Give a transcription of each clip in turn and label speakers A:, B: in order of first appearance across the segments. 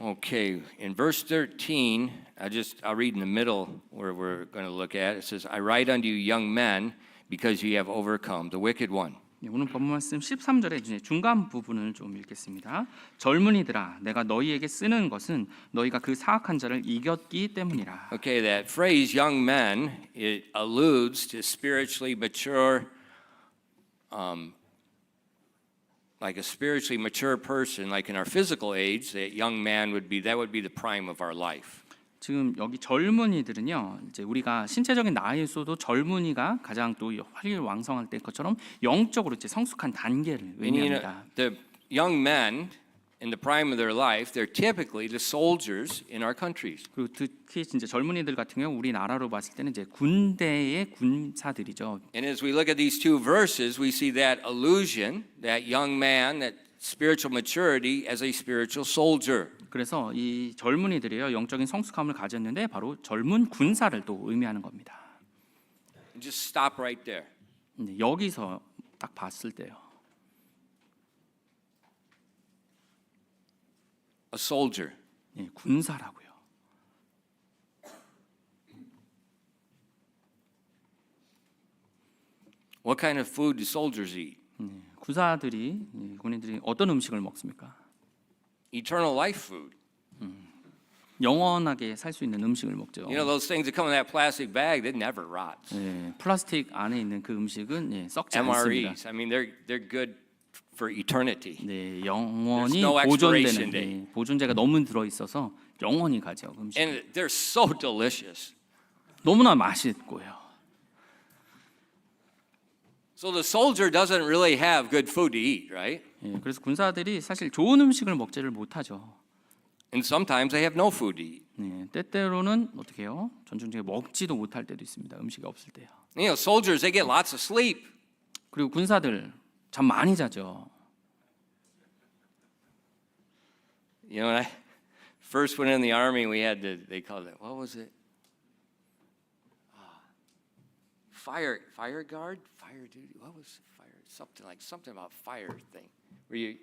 A: Okay, in verse 13, I'll read in the middle where we're going to look at. It says, I write unto you young men because ye have overcome the wicked one.
B: 오늘 본문 말씀 13절의 이제 중간 부분을 좀 읽겠습니다. 젊은이들아, 내가 너희에게 쓰는 것은 너희가 그 사악한 자를 이겼기 때문이라.
A: Okay, that phrase young men, it alludes to spiritually mature, like a spiritually mature person, like in our physical age, that young man would be the prime of our life.
B: 지금 여기 젊은이들은요, 이제 우리가 신체적인 나이에서도 젊은이가 가장 또 활기왕성할 때 것처럼 영적으로 이제 성숙한 단계를 의미합니다.
A: The young men in the prime of their life, they're typically the soldiers in our countries.
B: 그리고 특히 진짜 젊은이들 같은 경우 우리나라로 봤을 때는 이제 군대의 군사들이죠.
A: And as we look at these two verses, we see that allusion, that young man, that spiritual maturity as a spiritual soldier.
B: 그래서 이 젊은이들이요 영적인 성숙함을 가졌는데 바로 젊은 군사를 또 의미하는 겁니다.
A: Just stop right there.
B: 근데 여기서 딱 봤을 때요.
A: A soldier.
B: 예, 군사라고요.
A: What kind of food do soldiers eat?
B: 군사들이 군인들이 어떤 음식을 먹습니까?
A: Eternal life food.
B: 영원하게 살 수 있는 음식을 먹죠.
A: You know those things that come in that plastic bag, they never rot.
B: 예, 플라스틱 안에 있는 그 음식은 예, 썩지 않습니다.
A: MREs. I mean they're good for eternity.
B: 네, 영원히
A: There's no expiration
B: 보존되는
A: date.
B: 보존제가 너무 들어 있어서 영원히 가죠 음식.
A: And they're so delicious.
B: 너무나 맛있고요.
A: So the soldier doesn't really have good food to eat, right?
B: 예, 그래서 군사들이 사실 좋은 음식을 먹지를 못하죠.
A: And sometimes they have no food to eat.
B: 네, 때때로는 어떻게 해요? 전쟁 중에 먹지도 못할 때도 있습니다. 음식이 없을 때요.
A: You know, soldiers, they get lots of sleep.
B: 그리고 군사들 잠 많이 자죠.
A: You know, when I first went in the army, we had to, they called it, what was it? Fire guard? Fire duty? What was fire? Something about fire thing. Where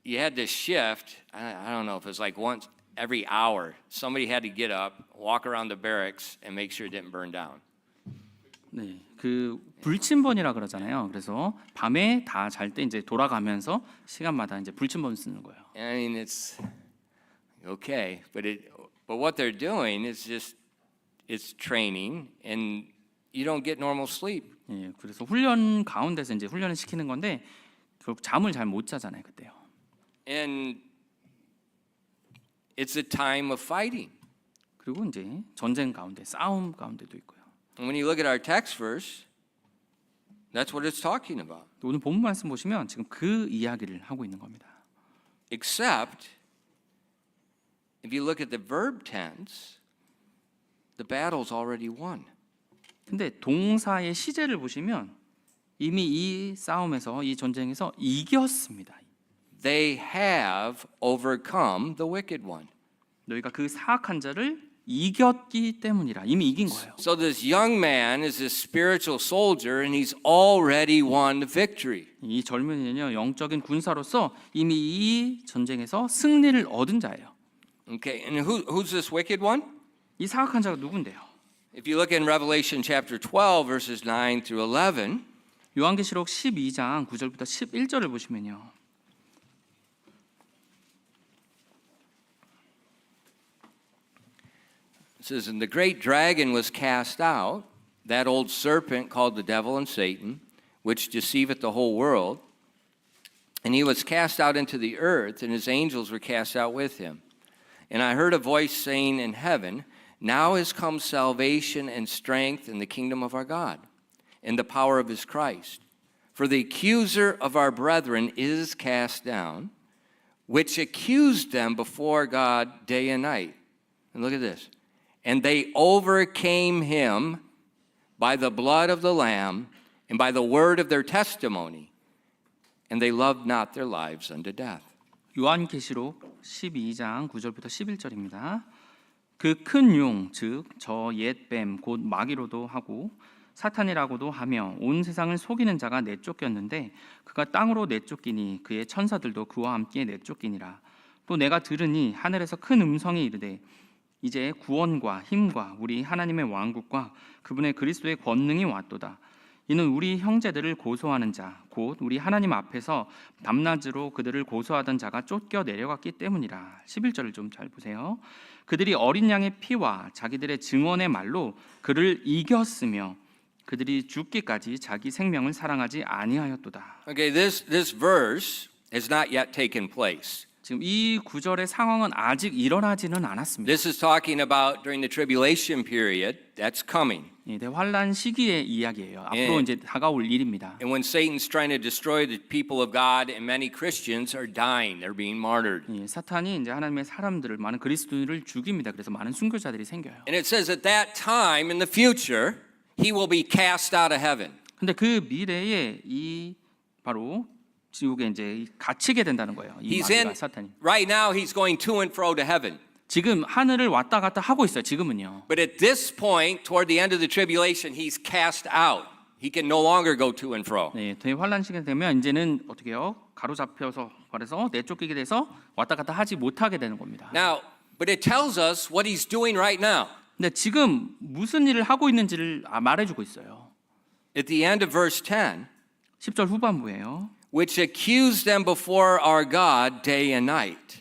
A: you had to shift, I don't know if it was like once every hour, somebody had to get up, walk around the barracks and make sure it didn't burn down.
B: 네, 그 불침번이라 그러잖아요. 그래서 밤에 다 잘 때 이제 돌아가면서 시간마다 이제 불침번 쓰는 거예요.
A: I mean, it's okay, but what they're doing is just it's training, and you don't get normal sleep.
B: 예, 그래서 훈련 가운데서 이제 훈련을 시키는 건데 결국 잠을 잘 못 자잖아요, 그때요.
A: And it's a time of fighting.
B: 그리고 이제 전쟁 가운데, 싸움 가운데도 있고요.
A: And when you look at our text verse, that's what it's talking about.
B: 오늘 본문 말씀 보시면 지금 그 이야기를 하고 있는 겁니다.
A: Except if you look at the verb tense, the battle's already won.
B: 근데 동사의 시제를 보시면 이미 이 싸움에서 이 전쟁에서 이겼습니다.
A: They have overcome the wicked one.
B: 너희가 그 사악한 자를 이겼기 때문이라. 이미 이긴 거예요.
A: So this young man is a spiritual soldier and he's already won the victory.
B: 이 젊은이는요 영적인 군사로서 이미 이 전쟁에서 승리를 얻은 자예요.
A: Okay, and who's this wicked one?
B: 이 사악한 자가 누군데요?
A: If you look in Revelation chapter 12 verses 9 through 11,
B: 요한계시록 12장 9절부터 11절을 보시면요.
A: it says, and the great dragon was cast out, that old serpent called the devil and Satan, which deceiveth the whole world. And he was cast out into the earth, and his angels were cast out with him. And I heard a voice saying in heaven, now is come salvation and strength in the kingdom of our God, and the power of his Christ. For the accuser of our brethren is cast down, which accused them before God day and night. And look at this. And they overcame him by the blood of the Lamb and by the word of their testimony. And they loved not their lives unto death.
B: 요한계시록 12장 9절부터 11절입니다. 그 큰 용, 즉 저 옛 뱀 곧 마귀로도 하고 사탄이라고도 하며 온 세상을 속이는 자가 내쫓겼는데 그가 땅으로 내쫓기니 그의 천사들도 그와 함께 내쫓기니라. 또 내가 들으니 하늘에서 큰 음성이 이르되 이제 구원과 힘과 우리 하나님의 왕국과 그분의 그리스도의 권능이 왔도다. 이는 우리 형제들을 고소하는 자, 곧 우리 하나님 앞에서 밤낮으로 그들을 고소하던 자가 쫓겨 내려갔기 때문이라. 11절을 좀 잘 보세요. 그들이 어린 양의 피와 자기들의 증언의 말로 그를 이겼으며 그들이 죽기까지 자기 생명을 사랑하지 아니하였도다.
A: Okay, this verse has not yet taken place.
B: 지금 이 구절의 상황은 아직 일어나지는 않았습니다.
A: This is talking about during the tribulation period that's coming.
B: 예, 대환란 시기의 이야기예요. 앞으로
A: 예.
B: 이제 다가올 일입니다.
A: And when Satan's trying to destroy the people of God and many Christians are dying, they're being martyred.
B: 예, 사탄이 이제 하나님의 사람들을 많은 그리스도인을 죽입니다. 그래서 많은 순교자들이 생겨요.
A: And it says at that time in the future, he will be cast out of heaven.
B: 근데 그 미래에 이 바로 지옥에 이제 갇히게 된다는 거예요. 이
A: He's in
B: 마귀가 사탄이.
A: right now he's going to and fro to heaven.
B: 지금 하늘을 왔다 갔다 하고 있어요. 지금은요.
A: But at this point, toward the end of the tribulation, he's cast out. He can no longer go to and fro.
B: 네, 대환란 시기 되면 이제는 어떻게 해요? 가로잡혀서 그래서 내쫓기게 돼서 왔다 갔다 하지 못하게 되는 겁니다.
A: Now, but it tells us what he's doing right now.
B: 근데 지금 무슨 일을 하고 있는지를 말해주고 있어요.
A: At the end of verse 10,
B: 10절 후반부예요.
A: which accused them before our God day and night.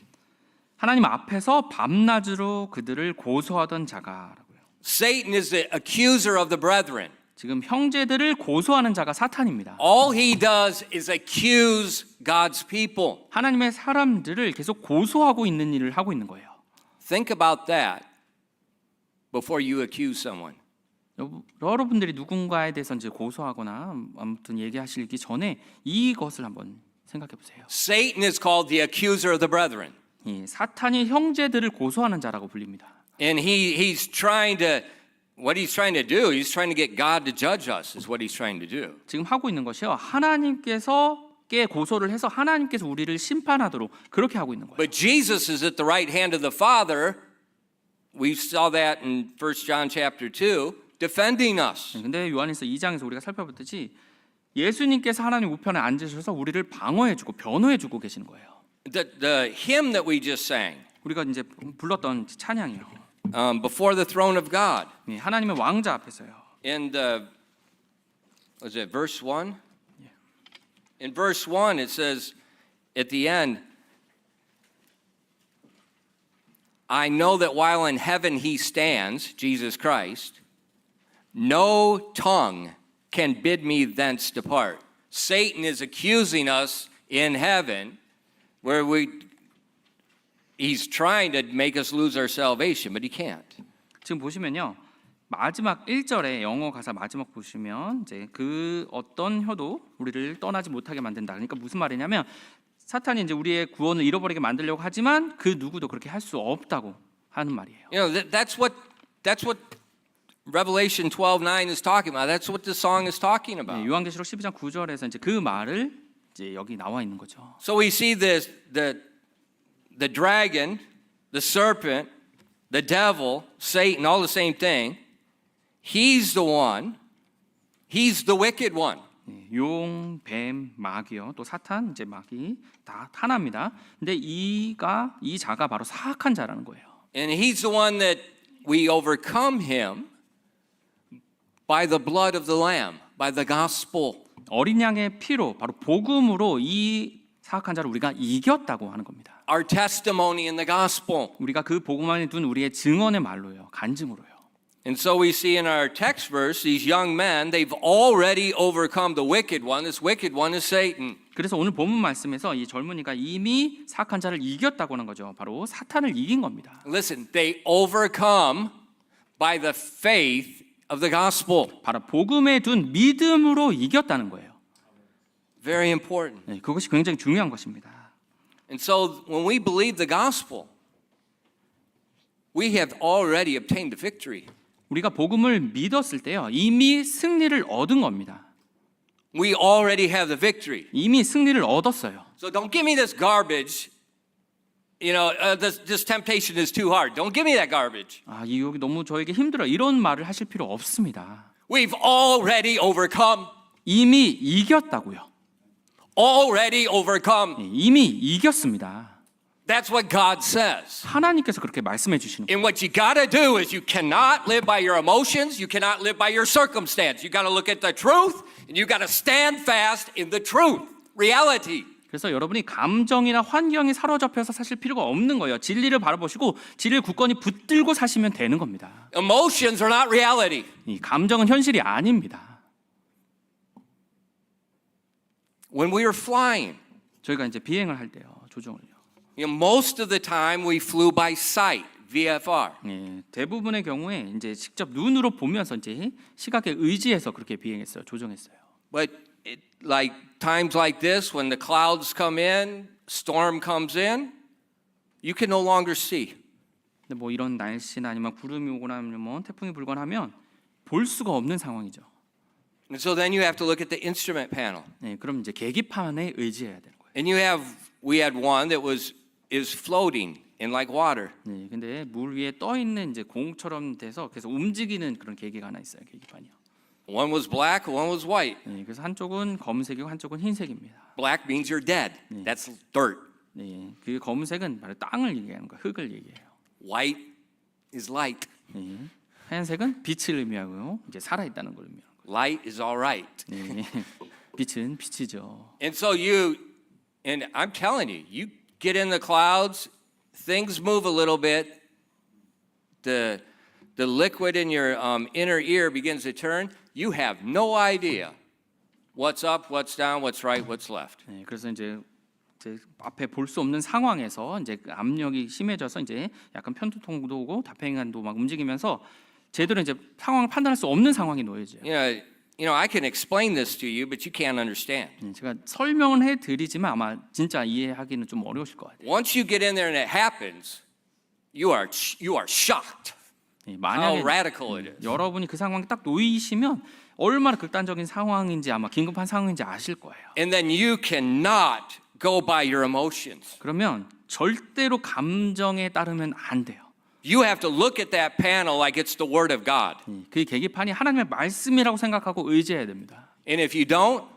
B: 하나님 앞에서 밤낮으로 그들을 고소하던 자가라고요.
A: Satan is the accuser of the brethren.
B: 지금 형제들을 고소하는 자가 사탄입니다.
A: All he does is accuse God's people.
B: 하나님의 사람들을 계속 고소하고 있는 일을 하고 있는 거예요.
A: Think about that before you accuse someone.
B: 여러분들이 누군가에 대해서 이제 고소하거나 아무튼 얘기하시기 전에 이것을 한번 생각해 보세요.
A: Satan is called the accuser of the brethren.
B: 예, 사탄이 형제들을 고소하는 자라고 불립니다.
A: And he's trying to, what he's trying to do, he's trying to get God to judge us, is what he's trying to do.
B: 지금 하고 있는 것이요. 하나님께서께 고소를 해서 하나님께서 우리를 심판하도록 그렇게 하고 있는 거예요.
A: But Jesus is at the right hand of the Father. We saw that in 1 John chapter 2, defending us.
B: 근데 요한일서 2장에서 우리가 살펴봤듯이 예수님께서 하나님 우편에 앉으셔서 우리를 방어해주고 변호해주고 계시는 거예요.
A: The hymn that we just sang,
B: 우리가 이제 불렀던 찬양이요.
A: before the throne of God,
B: 예, 하나님의 왕자 앞에서요.
A: in the, was it verse 1? In verse 1 it says at the end, I know that while in heaven he stands, Jesus Christ, no tongue can bid me thence depart. Satan is accusing us in heaven where he's trying to make us lose our salvation, but he can't.
B: 지금 보시면요. 마지막 1절에 영어 가사 마지막 보시면 이제 그 어떤 혀도 우리를 떠나지 못하게 만든다. 그러니까 무슨 말이냐면 사탄이 이제 우리의 구원을 잃어버리게 만들려고 하지만 그 누구도 그렇게 할 수 없다고 하는 말이에요.
A: You know, that's what Revelation 12:9 is talking about. That's what the song is talking about.
B: 네, 요한계시록 12장 9절에서 이제 그 말을 이제 여기 나와 있는 거죠.
A: So we see this the dragon, the serpent, the devil, Satan, all the same thing. He's the one. He's the wicked one.
B: 네, 용, 뱀, 마귀요. 또 사탄, 이제 마귀 다 하나입니다. 근데 이 자가 바로 사악한 자라는 거예요.
A: And he's the one that we overcome him by the blood of the lamb, by the gospel.
B: 어린 양의 피로 바로 복음으로 이 사악한 자를 우리가 이겼다고 하는 겁니다.
A: Our testimony in the gospel.
B: 우리가 그 복음 안에 둔 우리의 증언의 말로요. 간증으로요.
A: And so we see in our text verse, these young men, they've already overcome the wicked one. This wicked one is Satan.
B: 그래서 오늘 본문 말씀에서 이 젊은이가 이미 사악한 자를 이겼다고 하는 거죠. 바로 사탄을 이긴 겁니다.
A: Listen, they overcome by the faith of the gospel.
B: 바로 복음에 둔 믿음으로 이겼다는 거예요.
A: Very important.
B: 네, 그것이 굉장히 중요한 것입니다.
A: And so when we believe the gospel, we have already obtained the victory.
B: 우리가 복음을 믿었을 때요. 이미 승리를 얻은 겁니다.
A: We already have the victory.
B: 이미 승리를 얻었어요.
A: So don't give me this garbage. You know, this temptation is too hard. Don't give me that garbage.
B: 아, 이 유혹이 너무 저에게 힘들어. 이런 말을 하실 필요 없습니다.
A: We've already overcome.
B: 이미 이겼다고요.
A: Already overcome.
B: 네, 이미 이겼습니다.
A: That's what God says.
B: 하나님께서 그렇게 말씀해 주시는 거예요.
A: And what you got to do is you cannot live by your emotions. You cannot live by your circumstance. You got to look at the truth and you got to stand fast in the truth, reality.
B: 그래서 여러분이 감정이나 환경에 사로잡혀서 사실 필요가 없는 거예요. 진리를 바라보시고 진리를 굳건히 붙들고 사시면 되는 겁니다.
A: Emotions are not reality.
B: 이 감정은 현실이 아닙니다.
A: When we were flying,
B: 저희가 이제 비행을 할 때요, 조종을요.
A: most of the time we flew by sight, VFR.
B: 예, 대부분의 경우에 이제 직접 눈으로 보면서 이제 시각에 의지해서 그렇게 비행했어요, 조종했어요.
A: But like times like this, when the clouds come in, storm comes in, you can no longer see.
B: 근데 뭐 이런 날씨나 아니면 구름이 오거나 뭐 태풍이 불거나 하면 볼 수가 없는 상황이죠.
A: And so then you have to look at the instrument panel.
B: 네, 그럼 이제 계기판에 의지해야 되는 거예요.
A: And we had one that is floating in like water.
B: 네, 근데 물 위에 떠 있는 이제 공처럼 돼서 계속 움직이는 그런 계기가 하나 있어요, 계기판이요.
A: One was black, one was white.
B: 네, 그래서 한쪽은 검은색이고 한쪽은 흰색입니다.
A: Black means you're dead. That's dirt.
B: 네, 그 검은색은 바로 땅을 얘기하는 거예요, 흙을 얘기해요.
A: White is light.
B: 네, 하얀색은 빛을 의미하고요, 이제 살아 있다는 걸 의미하는 거예요.
A: Light is all right.
B: 네, 빛은 빛이죠.
A: And so and I'm telling you, you get in the clouds, things move a little bit. The liquid in your inner ear begins to turn. You have no idea what's up, what's down, what's right, what's left.
B: 네, 그래서 이제 앞에 볼 수 없는 상황에서 이제 그 압력이 심해져서 이제 약간 편두통도 오고 다팽이관도 막 움직이면서 제대로 이제 상황을 판단할 수 없는 상황이 놓여져요.
A: You know, I can explain this to you, but you can't understand.
B: 제가 설명은 해드리지만 아마 진짜 이해하기는 좀 어려우실 것 같아요.
A: Once you get in there and it happens, you are shocked. How
B: 만약에
A: radical it is.
B: 여러분이 그 상황에 딱 놓이시면 얼마나 극단적인 상황인지 아마 긴급한 상황인지 아실 거예요.
A: And then you cannot go by your emotions.
B: 그러면 절대로 감정에 따르면 안 돼요.
A: You have to look at that panel like it's the Word of God.
B: 그 계기판이 하나님의 말씀이라고 생각하고 의지해야 됩니다.
A: And if you don't,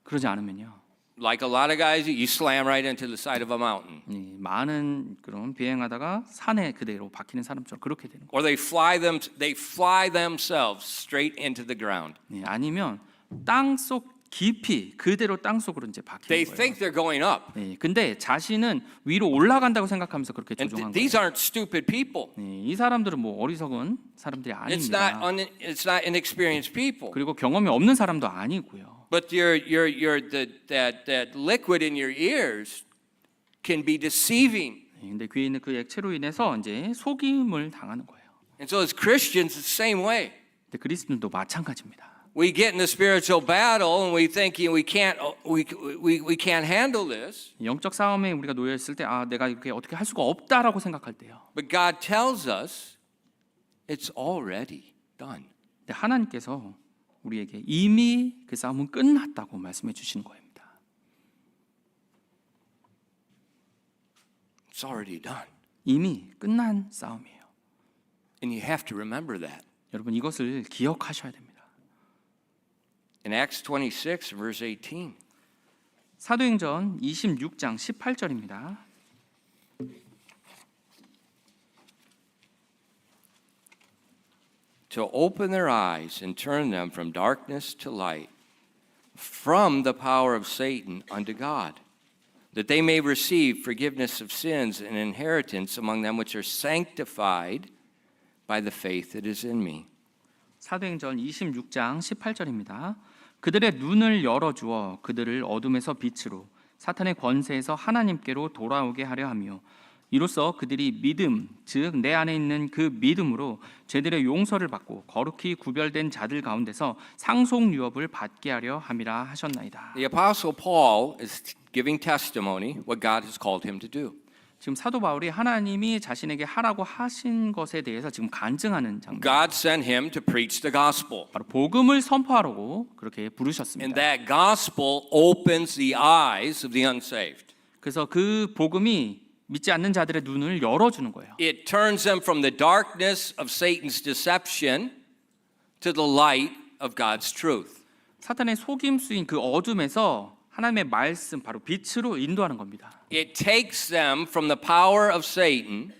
B: 그러지 않으면요,
A: like a lot of guys, you slam right into the side of a mountain.
B: 많은 그런 비행하다가 산에 그대로 박히는 사람처럼 그렇게 되는 거예요.
A: Or they fly themselves straight into the ground.
B: 아니면 땅속 깊이 그대로 땅 속으로 이제
A: They
B: 박히는 거예요.
A: think they're going up.
B: 근데 자신은 위로 올라간다고 생각하면서 그렇게
A: And
B: 조종한
A: these
B: 거예요.
A: aren't stupid people.
B: 이 사람들은 뭐 어리석은 사람들이 아닙니다.
A: It's not inexperienced people.
B: 그리고 경험이 없는 사람도 아니고요.
A: But that liquid in your ears can be deceiving.
B: 근데 귀에 있는 그 액체로 인해서 이제 속임을 당하는 거예요.
A: And so as Christians, it's the same way.
B: 근데 그리스도인도 마찬가지입니다.
A: We get in the spiritual battle and we think we can't handle this.
B: 영적 싸움에 우리가 놓여 있을 때 내가 이렇게 어떻게 할 수가 없다라고 생각할 때요.
A: But God tells us it's already done.
B: 근데 하나님께서 우리에게 이미 그 싸움은 끝났다고 말씀해 주시는 겁니다.
A: It's already done.
B: 이미 끝난 싸움이에요.
A: And you have to remember that.
B: 여러분 이것을 기억하셔야 됩니다.
A: In Acts 26 verse 18.
B: 사도행전 26장 18절입니다.
A: To open their eyes and turn them from darkness to light, from the power of Satan unto God, that they may receive forgiveness of sins and inheritance among them which are sanctified by the faith that is in me.
B: 사도행전 26장 18절입니다. 그들의 눈을 열어주어 그들을 어둠에서 빛으로 사탄의 권세에서 하나님께로 돌아오게 하려 하며 이로써 그들이 믿음, 즉 내 안에 있는 그 믿음으로 죄들의 용서를 받고 거룩히 구별된 자들 가운데서 상속 유업을 받게 하려 함이라 하셨나이다.
A: The Apostle Paul is giving testimony what God has called him to do.
B: 지금 사도 바울이 하나님이 자신에게 하라고 하신 것에 대해서 지금 간증하는 장면.
A: God sent him to preach the gospel.
B: 바로 복음을 선포하라고 그렇게
A: And
B: 부르셨습니다.
A: that gospel opens the eyes of the unsaved.
B: 그래서 그 복음이 믿지 않는 자들의 눈을 열어주는 거예요.
A: It turns them from the darkness of Satan's deception to the light of God's truth.
B: 사탄의 속임수인 그 어둠에서 하나님의 말씀 바로 빛으로 인도하는 겁니다.
A: It takes them from the power of Satan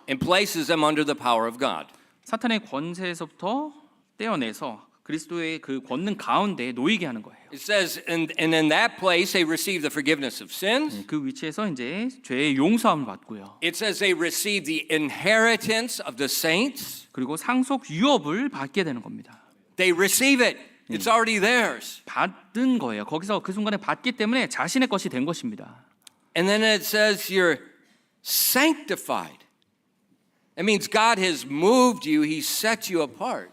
A: and places them under the power of God.
B: 사탄의 권세에서부터 떼어내서 그리스도의 그 권능 가운데 놓이게 하는 거예요.
A: It says, and in that place they receive the forgiveness of sins.
B: 그 위치에서 이제 죄의 용서함을 받고요.
A: It says they receive the inheritance of the saints.
B: 그리고 상속 유업을 받게 되는 겁니다.
A: They receive it. It's already theirs.
B: 받은 거예요. 거기서 그 순간에 받기 때문에 자신의 것이 된 것입니다.
A: And then it says you're sanctified. That means God has moved you, He set you apart.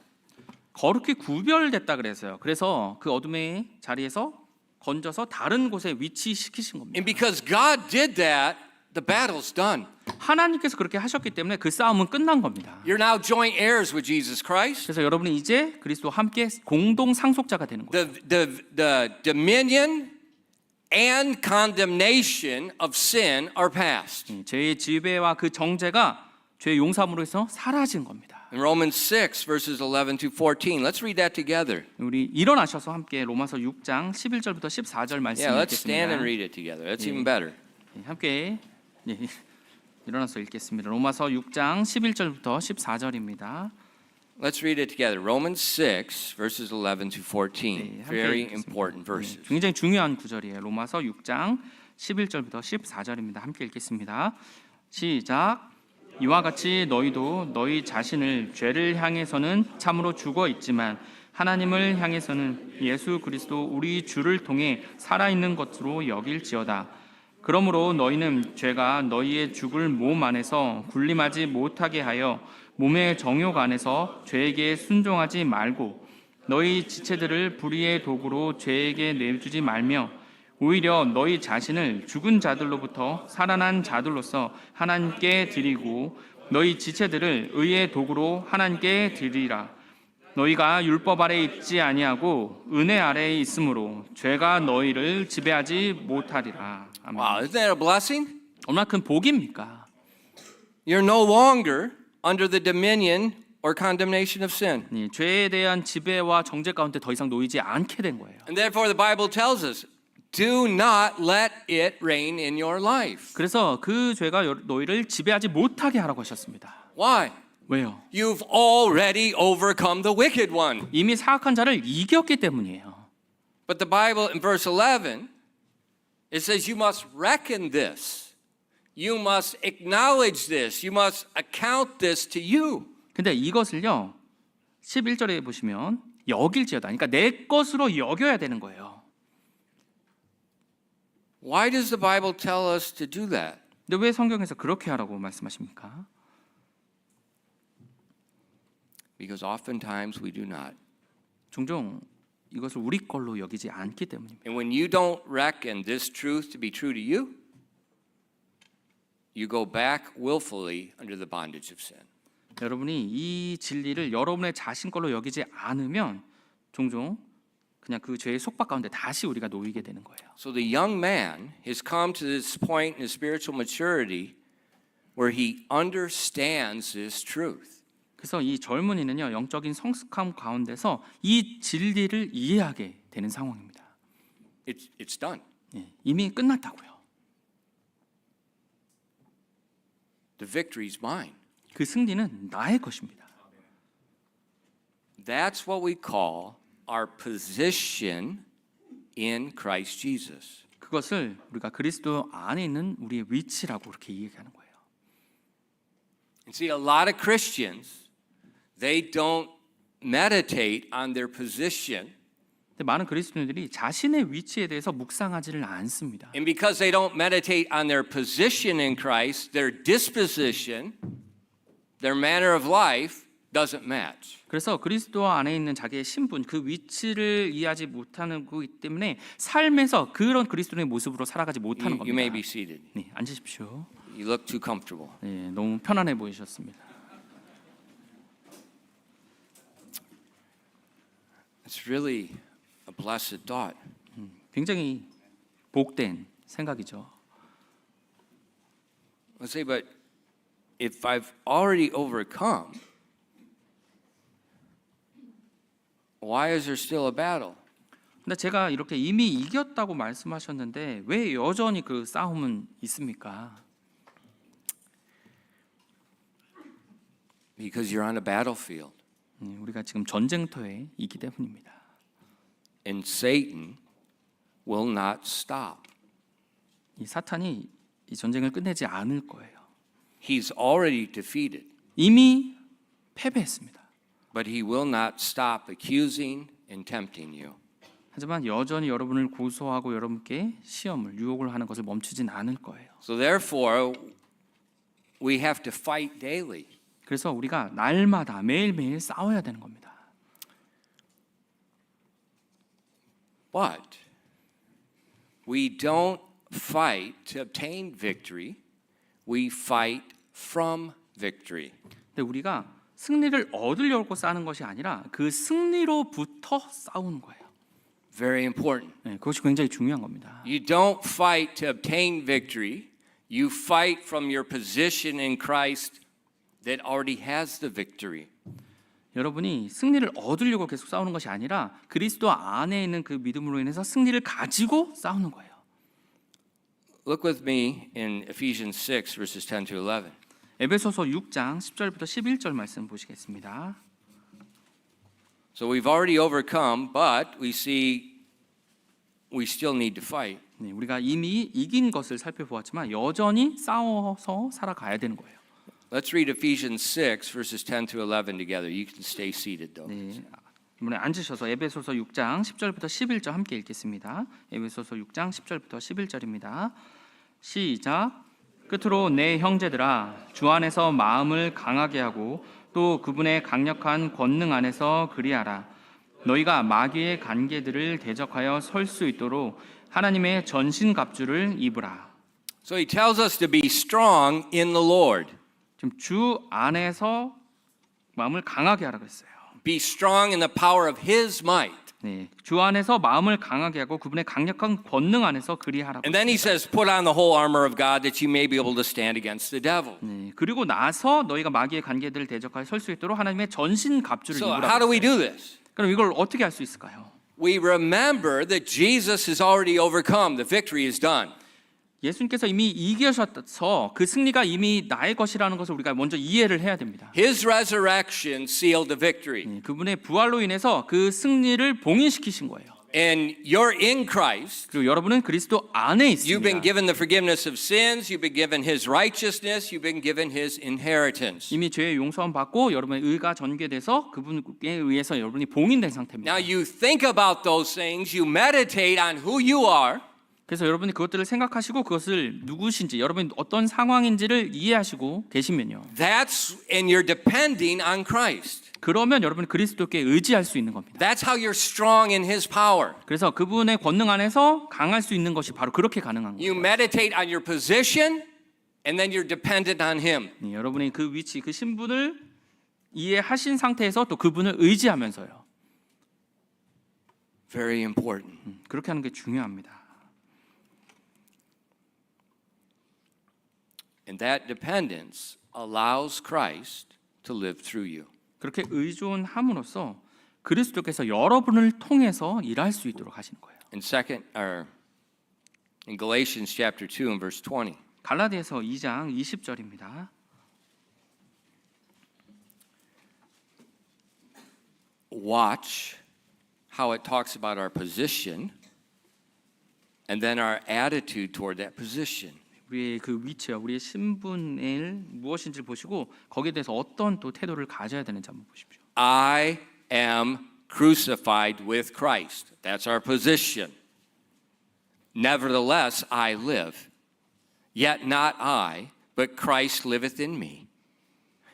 B: 거룩히 구별됐다 그래서요. 그래서 그 어둠의 자리에서 건져서 다른 곳에 위치시키신 겁니다.
A: And because God did that, the battle's done.
B: 하나님께서 그렇게 하셨기 때문에 그 싸움은 끝난 겁니다.
A: You're now joint heirs with Jesus Christ.
B: 그래서 여러분이 이제 그리스도와 함께 공동 상속자가 되는 거예요.
A: The dominion and condemnation of sin are past.
B: 죄의 지배와 그 정죄가 죄의 용서함으로 해서 사라진 겁니다.
A: In Romans 6 verses 11 to 14. Let's read that together.
B: 우리 일어나셔서 함께 로마서 6장 11절부터 14절 말씀
A: Yeah, let's stand
B: 읽겠습니다.
A: and read it together. That's even better.
B: 함께 일어나서 읽겠습니다. 로마서 6장 11절부터 14절입니다.
A: Let's read it together. Romans 6 verses 11 to 14. Very important verses.
B: 굉장히 중요한 구절이에요. 로마서 6장 11절부터 14절입니다. 함께 읽겠습니다. 시작. 이와 같이 너희도 너희 자신을 죄를 향해서는 참으로 죽어 있지만 하나님을 향해서는 예수 그리스도 우리 주를 통해 살아있는 것으로 여길지어다. 그러므로 너희는 죄가 너희의 죽을 몸 안에서 군림하지 못하게 하여 몸의 정욕 안에서 죄에게 순종하지 말고 너희 지체들을 불의의 도구로 죄에게 내주지 말며 오히려 너희 자신을 죽은 자들로부터 살아난 자들로서 하나님께 드리고 너희 지체들을 의의 도구로 하나님께 드리라. 너희가 율법 아래에 있지 아니하고 은혜 아래에 있으므로 죄가 너희를 지배하지 못하리라. 아멘.
A: Wow, isn't that a blessing?
B: 얼마나 큰 복입니까?
A: You're no longer under the dominion or condemnation of sin.
B: 죄에 대한 지배와 정죄 가운데 더 이상 놓이지 않게 된 거예요.
A: And therefore the Bible tells us, do not let it reign in your life.
B: 그래서 그 죄가 너희를 지배하지 못하게 하라고 하셨습니다.
A: Why?
B: 왜요?
A: You've already overcome the wicked one.
B: 이미 사악한 자를 이겼기 때문이에요.
A: But the Bible in verse 11, it says you must reckon this. You must acknowledge this. You must account this to you.
B: 근데 이것을요. 11절에 보시면 여길지어다. 그러니까 내 것으로 여겨야 되는 거예요.
A: Why does the Bible tell us to do that?
B: 근데 왜 성경에서 그렇게 하라고 말씀하십니까?
A: Because oftentimes we do not.
B: 종종 이것을 우리 걸로 여기지 않기 때문입니다.
A: And when you don't reckon this truth to be true to you, you go back willfully under the bondage of sin.
B: 여러분이 이 진리를 여러분의 자신 걸로 여기지 않으면 종종 그냥 그 죄의 속박 가운데 다시 우리가 놓이게 되는 거예요.
A: So the young man has come to this point in his spiritual maturity where he understands this truth.
B: 그래서 이 젊은이는요 영적인 성숙함 가운데서 이 진리를 이해하게 되는 상황입니다.
A: It's done.
B: 이미 끝났다고요.
A: The victory is mine.
B: 그 승리는 나의 것입니다.
A: That's what we call our position in Christ Jesus.
B: 그것을 우리가 그리스도 안에 있는 우리의 위치라고 그렇게 얘기하는 거예요.
A: And see, a lot of Christians, they don't meditate on their position.
B: 근데 많은 그리스도인들이 자신의 위치에 대해서 묵상하지를 않습니다.
A: And because they don't meditate on their position in Christ, their disposition, their manner of life doesn't match.
B: 그래서 그리스도 안에 있는 자기의 신분, 그 위치를 이해하지 못하는 거기 때문에 삶에서 그런 그리스도의 모습으로 살아가지 못하는
A: You may
B: 겁니다.
A: be seated.
B: 네, 앉으십시오.
A: You look too comfortable.
B: 네, 너무 편안해 보이셨습니다.
A: It's really a blessed thought.
B: 굉장히 복된 생각이죠.
A: Let's say, but if I've already overcome, why is there still a battle?
B: 근데 제가 이렇게 이미 이겼다고 말씀하셨는데 왜 여전히 그 싸움은 있습니까?
A: Because you're on a battlefield.
B: 우리가 지금 전쟁터에 있기 때문입니다.
A: And Satan will not stop.
B: 이 사탄이 이 전쟁을 끝내지 않을 거예요.
A: He's already defeated.
B: 이미 패배했습니다.
A: But he will not stop accusing and tempting you.
B: 하지만 여전히 여러분을 고소하고 여러분께 시험을 유혹을 하는 것을 멈추진 않을 거예요.
A: So therefore, we have to fight daily.
B: 그래서 우리가 날마다 매일매일 싸워야 되는 겁니다.
A: But we don't fight to obtain victory. We fight from victory.
B: 근데 우리가 승리를 얻으려고 싸우는 것이 아니라 그 승리로부터 싸우는 거예요.
A: Very important.
B: 그것이 굉장히 중요한 겁니다.
A: You don't fight to obtain victory. You fight from your position in Christ that already has the victory.
B: 여러분이 승리를 얻으려고 계속 싸우는 것이 아니라 그리스도 안에 있는 그 믿음으로 인해서 승리를 가지고 싸우는 거예요.
A: Look with me in Ephesians 6 verses 10 to 11.
B: 에베소서 6장 10절부터 11절 말씀 보시겠습니다.
A: So we've already overcome, but we see we still need to fight.
B: 네, 우리가 이미 이긴 것을 살펴보았지만 여전히 싸워서 살아가야 되는 거예요.
A: Let's read Ephesians 6 verses 10 to 11 together. You can stay seated though.
B: 네, 이번에 앉으셔서 에베소서 6장 10절부터 11절 함께 읽겠습니다. 에베소서 6장 10절부터 11절입니다. 시작. 끝으로 내 형제들아 주 안에서 마음을 강하게 하고 또 그분의 강력한 권능 안에서 그리하라. 너희가 마귀의 관계들을 대적하여 설 수 있도록 하나님의 전신갑주를 입으라.
A: So he tells us to be strong in the Lord.
B: 지금 주 안에서 마음을 강하게 하라고 했어요.
A: Be strong in the power of his might.
B: 네, 주 안에서 마음을 강하게 하고 그분의 강력한 권능 안에서 그리하라고.
A: And then he says, put on the whole armor of God that you may be able to stand against the devil.
B: 네, 그리고 나서 너희가 마귀의 관계들을 대적하여 설 수 있도록 하나님의 전신 갑주를
A: So
B: 입으라고.
A: how do we
B: 했어요.
A: do this?
B: 그럼 이걸 어떻게 할 수 있을까요?
A: We remember that Jesus has already overcome. The victory is done.
B: 예수님께서 이미 이기셔서 그 승리가 이미 나의 것이라는 것을 우리가 먼저 이해를 해야 됩니다.
A: His resurrection sealed the victory.
B: 네, 그분의 부활로 인해서 그 승리를 봉인시키신 거예요.
A: And you're in Christ.
B: 그리고 여러분은 그리스도 안에
A: You've been
B: 있습니다.
A: given the forgiveness of sins. You've been given his righteousness. You've been given his inheritance.
B: 이미 죄의 용서함 받고 여러분의 의가 전개돼서 그분에 의해서 여러분이 봉인된 상태입니다.
A: Now you think about those things. You meditate on who you are.
B: 그래서 여러분이 그것들을 생각하시고 그것을 누구신지 여러분이 어떤 상황인지를 이해하시고 계시면요.
A: And you're depending on Christ.
B: 그러면 여러분이 그리스도께 의지할 수 있는 겁니다.
A: That's how you're strong in his power.
B: 그래서 그분의 권능 안에서 강할 수 있는 것이 바로 그렇게 가능한
A: You
B: 거예요.
A: meditate on your position and then you're dependent on him.
B: 네, 여러분이 그 위치, 그 신분을 이해하신 상태에서 또 그분을 의지하면서요.
A: Very important.
B: 그렇게 하는 게 중요합니다.
A: And that dependence allows Christ to live through you.
B: 그렇게 의존함으로써 그리스도께서 여러분을 통해서 일할 수 있도록 하시는 거예요.
A: In Galatians chapter 2 and verse 20.
B: 갈라디아서 2장 20절입니다.
A: Watch how it talks about our position and then our attitude toward that position.
B: 우리의 그 위치와 우리의 신분을 무엇인지를 보시고 거기에 대해서 어떤 또 태도를 가져야 되는지 한번 보십시오.
A: I am crucified with Christ. That's our position. Nevertheless, I live. Yet not I, but Christ liveth in me.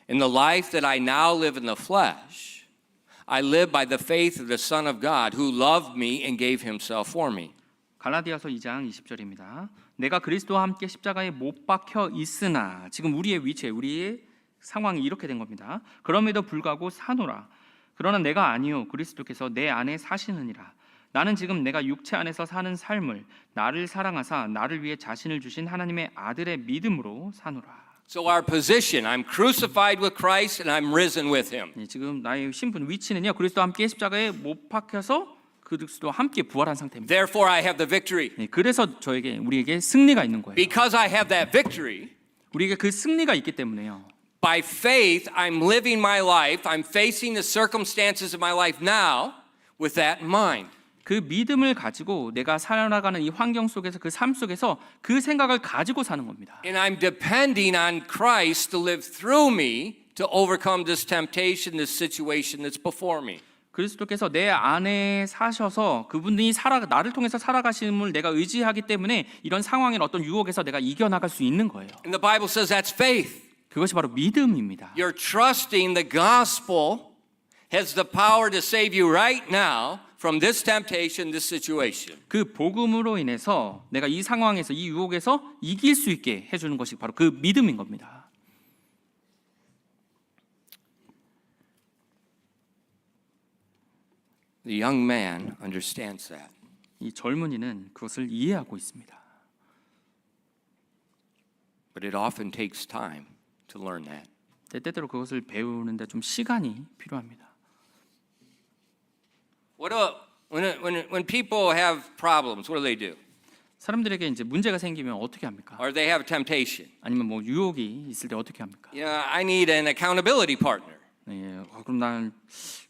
A: In the life that I now live in the flesh, I live by the faith of the Son of God who loved me and gave himself for me.
B: 갈라디아서 2장 20절입니다. 내가 그리스도와 함께 십자가에 못 박혀 있으나 지금 우리의 위치에 우리의 상황이 이렇게 된 겁니다. 그럼에도 불구하고 사노라. 그러나 내가 아니요 그리스도께서 내 안에 사시느니라. 나는 지금 내가 육체 안에서 사는 삶을 나를 사랑하사 나를 위해 자신을 주신 하나님의 아들의 믿음으로 사노라.
A: So our position, I'm crucified with Christ and I'm risen with him.
B: 지금 나의 신분 위치는요 그리스도와 함께 십자가에 못 박혀서 그리스도와 함께 부활한 상태입니다.
A: Therefore, I have the victory.
B: 네, 그래서 우리에게 승리가 있는 거예요.
A: Because I have that victory,
B: 우리에게 그 승리가 있기 때문에요.
A: by faith, I'm living my life. I'm facing the circumstances of my life now with that in mind.
B: 그 믿음을 가지고 내가 살아가는 이 환경 속에서 그 삶 속에서 그 생각을 가지고 사는 겁니다.
A: And I'm depending on Christ to live through me to overcome this temptation, this situation that's before me.
B: 그리스도께서 내 안에 사셔서 그분이 나를 통해서 살아가심을 내가 의지하기 때문에 이런 상황인 어떤 유혹에서 내가 이겨나갈 수 있는 거예요.
A: And the Bible says that's faith.
B: 그것이 바로 믿음입니다.
A: You're trusting the gospel has the power to save you right now from this temptation, this situation.
B: 그 복음으로 인해서 내가 이 상황에서 이 유혹에서 이길 수 있게 해주는 것이 바로 그 믿음인 겁니다.
A: The young man understands that.
B: 이 젊은이는 그것을 이해하고 있습니다.
A: But it often takes time to learn that.
B: 때때로 그것을 배우는데 좀 시간이 필요합니다.
A: What about when people have problems? What do?
B: 사람들에게 이제 문제가 생기면 어떻게 합니까?
A: Or they have a temptation.
B: 아니면 뭐 유혹이 있을 때 어떻게 합니까?
A: Yeah, I need an accountability partner.
B: 네, 그럼 난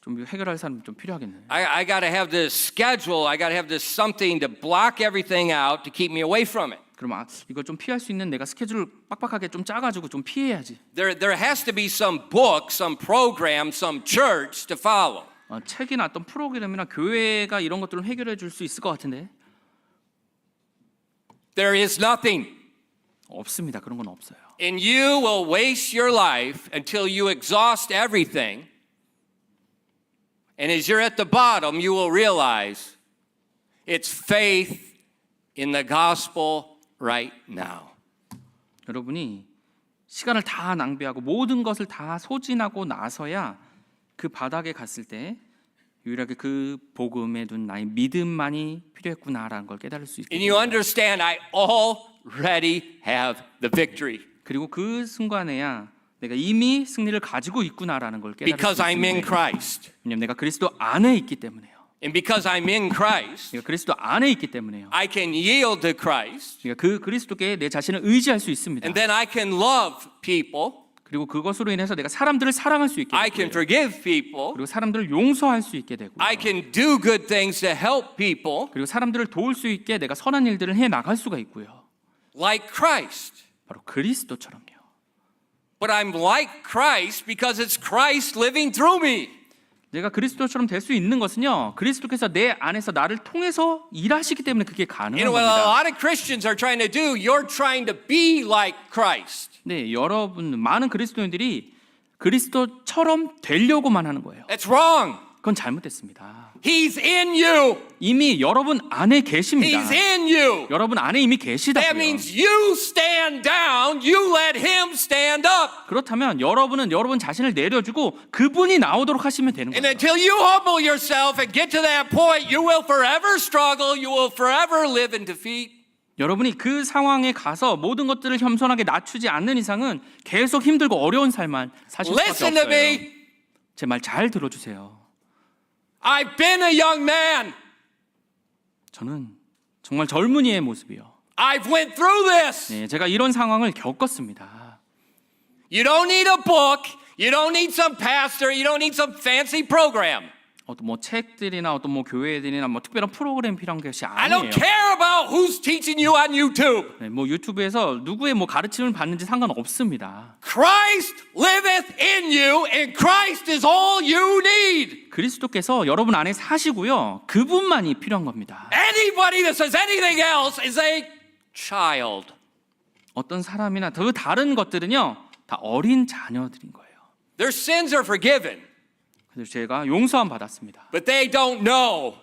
B: 좀 해결할 사람 좀 필요하겠네.
A: I got to have this schedule. I got to have this something to block everything out to keep me away from it.
B: 그럼 이걸 좀 피할 수 있는 내가 스케줄을 빡빡하게 좀 짜가지고 좀 피해야지.
A: There has to be some book, some program, some church to follow.
B: 책이나 어떤 프로그램이나 교회가 이런 것들을 해결해 줄 수 있을 것 같은데
A: There is nothing.
B: 없습니다. 그런 건 없어요.
A: And you will waste your life until you exhaust everything. And as you're at the bottom, you will realize it's faith in the gospel right now.
B: 여러분이 시간을 다 낭비하고 모든 것을 다 소진하고 나서야 그 바닥에 갔을 때 유일하게 그 복음에 둔 나의 믿음만이 필요했구나라는 걸 깨달을 수 있게
A: And you
B: 됩니다.
A: understand I already have the victory
B: 그리고 그 순간에야 내가 이미 승리를 가지고 있구나라는 걸 깨달을
A: because
B: 수
A: I'm in
B: 있습니다.
A: Christ.
B: 왜냐하면 내가 그리스도 안에 있기 때문에요.
A: And because I'm in Christ,
B: 내가 그리스도 안에 있기 때문에요.
A: I can yield to Christ.
B: 그러니까 그 그리스도께 내 자신을 의지할 수 있습니다.
A: And then I can love people.
B: 그리고 그것으로 인해서 내가 사람들을 사랑할 수 있게
A: I can
B: 되고요.
A: forgive people.
B: 그리고 사람들을 용서할 수 있게 되고
A: I can do good things to help people
B: 그리고 사람들을 도울 수 있게 내가 선한 일들을 해 나갈 수가 있고요.
A: like Christ.
B: 바로 그리스도처럼요.
A: But I'm like Christ because it's Christ living through me.
B: 내가 그리스도처럼 될 수 있는 것은요. 그리스도께서 내 안에서 나를 통해서 일하시기 때문에 그게 가능한
A: You know what a
B: 겁니다.
A: lot of Christians are trying to do? You're trying to be like Christ.
B: 네, 여러분 많은 그리스도인들이 그리스도처럼 되려고만 하는 거예요.
A: That's wrong.
B: 그건 잘못됐습니다.
A: He's in you.
B: 이미 여러분 안에 계십니다.
A: He's in you.
B: 여러분 안에 이미
A: That
B: 계시다고요.
A: means you stand down, you let him stand up.
B: 그렇다면 여러분은 여러분 자신을 내려주고 그분이 나오도록 하시면 되는
A: And
B: 거예요.
A: until you humble yourself and get to that point, you will forever struggle, you will forever live in defeat.
B: 여러분이 그 상황에 가서 모든 것들을 겸손하게 낮추지 않는 이상은 계속 힘들고 어려운 삶만 사실 수밖에
A: Listen to
B: 없어요.
A: me.
B: 제 말 잘 들어주세요.
A: I've been a young man.
B: 저는 정말 젊은이의 모습이요.
A: I've went through this.
B: 네, 제가 이런 상황을 겪었습니다.
A: You don't need a book. You don't need some pastor. You don't need some fancy program.
B: 어떤 뭐 책들이나 어떤 뭐 교회들이나 뭐 특별한 프로그램 필요한 것이
A: I
B: 아니에요.
A: don't care about who's teaching you on YouTube.
B: 네, 뭐 유튜브에서 누구의 뭐 가르침을 받는지 상관없습니다.
A: Christ liveth in you, and Christ is all you need.
B: 그리스도께서 여러분 안에 사시고요. 그분만이 필요한 겁니다.
A: Anybody that says anything else is a child.
B: 어떤 사람이나 그 다른 것들은요. 다 어린 자녀들인 거예요.
A: Their sins are forgiven,
B: 그래서 제가 용서함 받았습니다.
A: but they don't know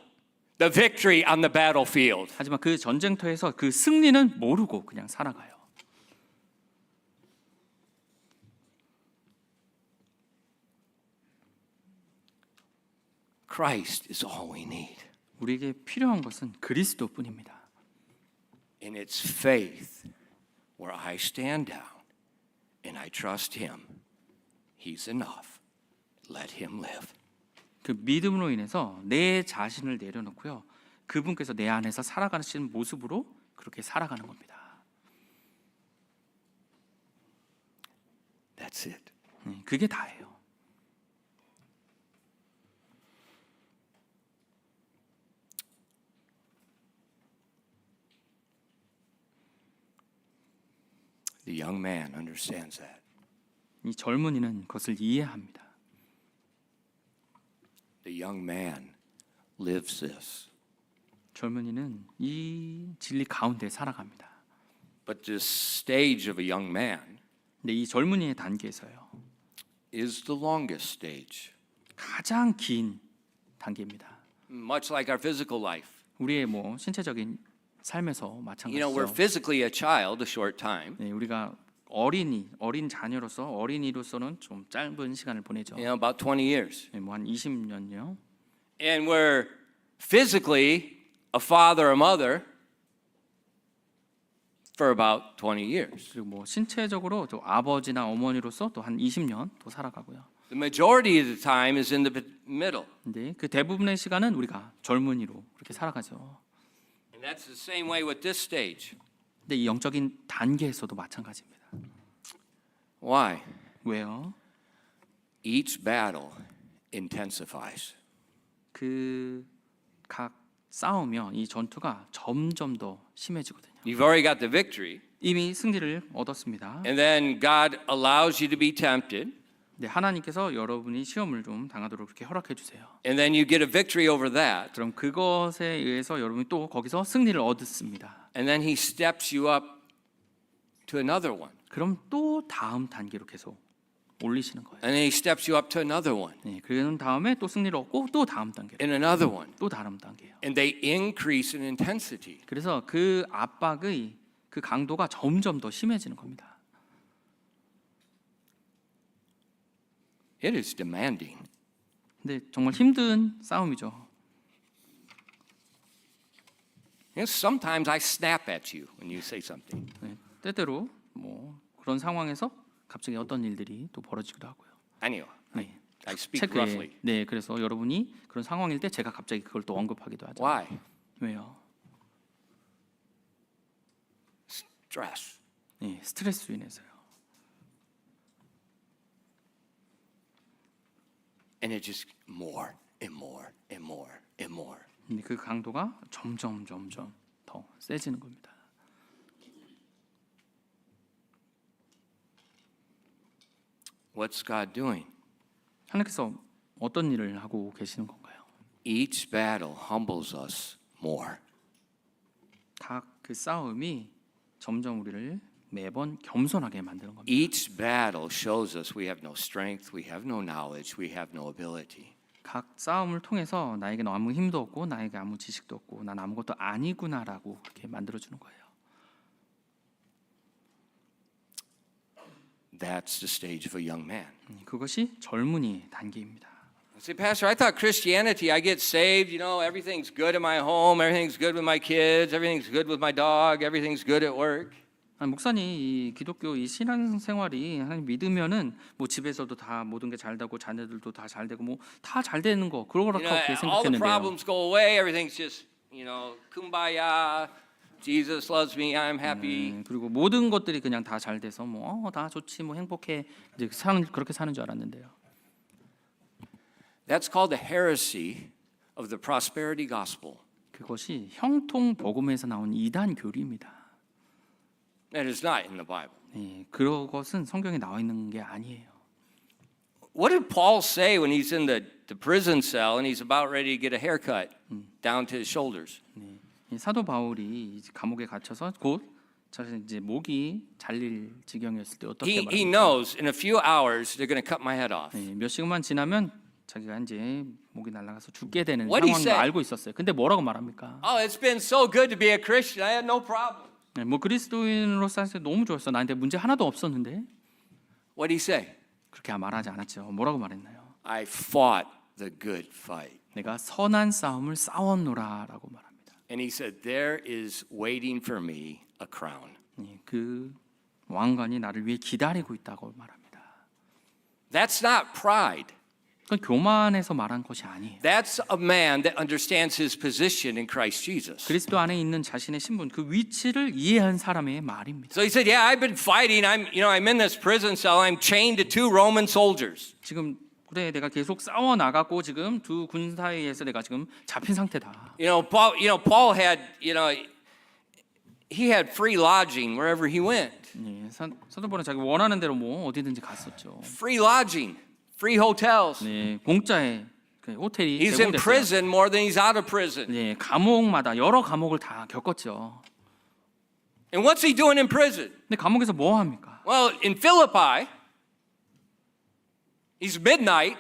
A: the victory on the battlefield.
B: 하지만 그 전쟁터에서 그 승리는 모르고 그냥 살아가요.
A: Christ is all we need.
B: 우리에게 필요한 것은 그리스도뿐입니다.
A: And it's faith where I stand down and I trust him. He's enough. Let him live.
B: 그 믿음으로 인해서 내 자신을 내려놓고요. 그분께서 내 안에서 살아가시는 모습으로 그렇게 살아가는 겁니다.
A: That's it.
B: 그게 다예요.
A: The young man understands that.
B: 이 젊은이는 그것을 이해합니다.
A: The young man lives this.
B: 젊은이는 이 진리 가운데 살아갑니다.
A: But this stage of a young man
B: 근데 이 젊은이의 단계에서요.
A: is the longest stage.
B: 가장 긴 단계입니다.
A: Much like our physical life.
B: 우리의 뭐 신체적인 삶에서
A: You know,
B: 마찬가지죠.
A: we're physically a child a short time.
B: 네, 우리가 어린 자녀로서 어린이로서는 좀 짧은 시간을 보내죠.
A: You know, about 20 years.
B: 네, 뭐한 20년요.
A: And we're physically a father or mother for about 20 years.
B: 그리고 뭐 신체적으로 또 아버지나 어머니로서 또 한 20년 또 살아가고요.
A: The majority of the time is in the middle.
B: 근데 그 대부분의 시간은 우리가 젊은이로 그렇게 살아가죠.
A: And that's the same way with this stage.
B: 근데 이 영적인 단계에서도 마찬가지입니다.
A: Why?
B: 왜요?
A: Each battle intensifies.
B: 그 각 싸우며 이 전투가 점점 더 심해지거든요.
A: You've already got the victory,
B: 이미 승리를 얻었습니다.
A: and then God allows you to be tempted,
B: 네, 하나님께서 여러분이 시험을 좀 당하도록 그렇게 허락해 주세요.
A: and then you get a victory over that,
B: 그럼 그것에 의해서 여러분이 또 거기서 승리를 얻습니다.
A: and then He steps you up to another one,
B: 그럼 또 다음 단계로 계속 올리시는 거예요.
A: and then He steps you up to another one,
B: 네, 그런 다음에 또 승리를 얻고 또 다음 단계로,
A: and another one,
B: 또 다음 단계예요.
A: and they increase in intensity.
B: 그래서 그 압박의 그 강도가 점점 더 심해지는 겁니다.
A: It is demanding.
B: 근데 정말 힘든 싸움이죠.
A: And sometimes I snap at you when you say something.
B: 네, 때때로 뭐 그런 상황에서 갑자기 어떤 일들이 또 벌어지기도 하고요.
A: Anyway,
B: 네.
A: I speak roughly.
B: 체크에 네, 그래서 여러분이 그런 상황일 때 제가 갑자기 그걸 또 언급하기도 하죠.
A: Why?
B: 왜요?
A: Stress.
B: 네, 스트레스로 인해서요.
A: And it just more and more and more and more.
B: 근데 그 강도가 점점 더 세지는 겁니다.
A: What's God doing?
B: 하나님께서 어떤 일을 하고 계시는 건가요?
A: Each battle humbles us more.
B: 각 그 싸움이 점점 우리를 매번 겸손하게 만드는 겁니다.
A: Each battle shows us we have no strength, we have no knowledge, we have no ability.
B: 각 싸움을 통해서 나에게는 아무 힘도 없고 나에게 아무 지식도 없고 난 아무것도 아니구나라고 그렇게 만들어 주는 거예요.
A: That's the stage of a young man.
B: 그것이 젊은이 단계입니다.
A: Say, Pastor, I thought Christianity, I get saved, you know, everything's good in my home, everything's good with my kids, everything's good with my dog, everything's good at work.
B: 아니, 목사님 이 기독교 이 신앙 생활이 하나님 믿으면은 뭐 집에서도 다 모든 게 잘 되고 자녀들도 다 잘 되고 뭐 다 잘 되는 거 그러라고
A: You know, all the
B: 생각했는데요.
A: problems go away, everything's just, you know, kumbaya, Jesus loves me, I'm happy.
B: 그리고 모든 것들이 그냥 다 잘 돼서 뭐 다 좋지 뭐 행복해 이제 그렇게 사는 줄 알았는데요.
A: That's called the heresy of the prosperity gospel.
B: 그것이 형통 복음에서 나온 이단 교리입니다.
A: That is not in the Bible.
B: 네, 그것은 성경에 나와 있는 게 아니에요.
A: What did Paul say when he's in the prison cell and he's about ready to get a haircut down to his shoulders?
B: 네, 이 사도 바울이 이제 감옥에 갇혀서 곧 이제 목이 잘릴 지경이었을 때 어떻게
A: He
B: 말합니까?
A: knows in a few hours they're going to cut my head off.
B: 네, 몇 시간만 지나면 자기가 이제 목이 날아가서 죽게 되는
A: What did he
B: 상황을
A: say?
B: 알고 있었어요. 근데 뭐라고 말합니까?
A: Oh, it's been so good to be a Christian. I had no problem.
B: 네, 뭐 그리스도인으로서 사실 너무 좋았어. 나한테 문제 하나도 없었는데
A: What did he say?
B: 그렇게 말하지 않았죠. 뭐라고 말했나요?
A: I fought the good fight.
B: 내가 선한 싸움을 싸웠노라라고 말합니다.
A: And he said, there is waiting for me a crown.
B: 네, 그 왕관이 나를 위해 기다리고 있다고 말합니다.
A: That's not pride.
B: 그건 교만해서 말한 것이 아니에요.
A: That's a man that understands his position in Christ Jesus.
B: 그리스도 안에 있는 자신의 신분, 그 위치를 이해한 사람의 말입니다.
A: So he said, "Yeah, I've been fighting. I'm in this prison cell. I'm chained to two Roman soldiers."
B: 지금 그래 내가 계속 싸워 나갔고 지금 두 군사에 의해서 내가 지금 잡힌 상태다.
A: Paul had, he had free lodging wherever he went.
B: 예, 사도 바울은 자기 원하는 대로 뭐 어디든지 갔었죠.
A: Free lodging, free hotels.
B: 네, 공짜에 그 호텔이
A: He's in
B: 제공됐어요.
A: prison more than he's out of prison.
B: 네, 감옥마다 여러 감옥을 다 겪었죠.
A: And what's he doing in prison?
B: 근데 감옥에서 뭐 합니까?
A: Well, in Philippi, he's midnight.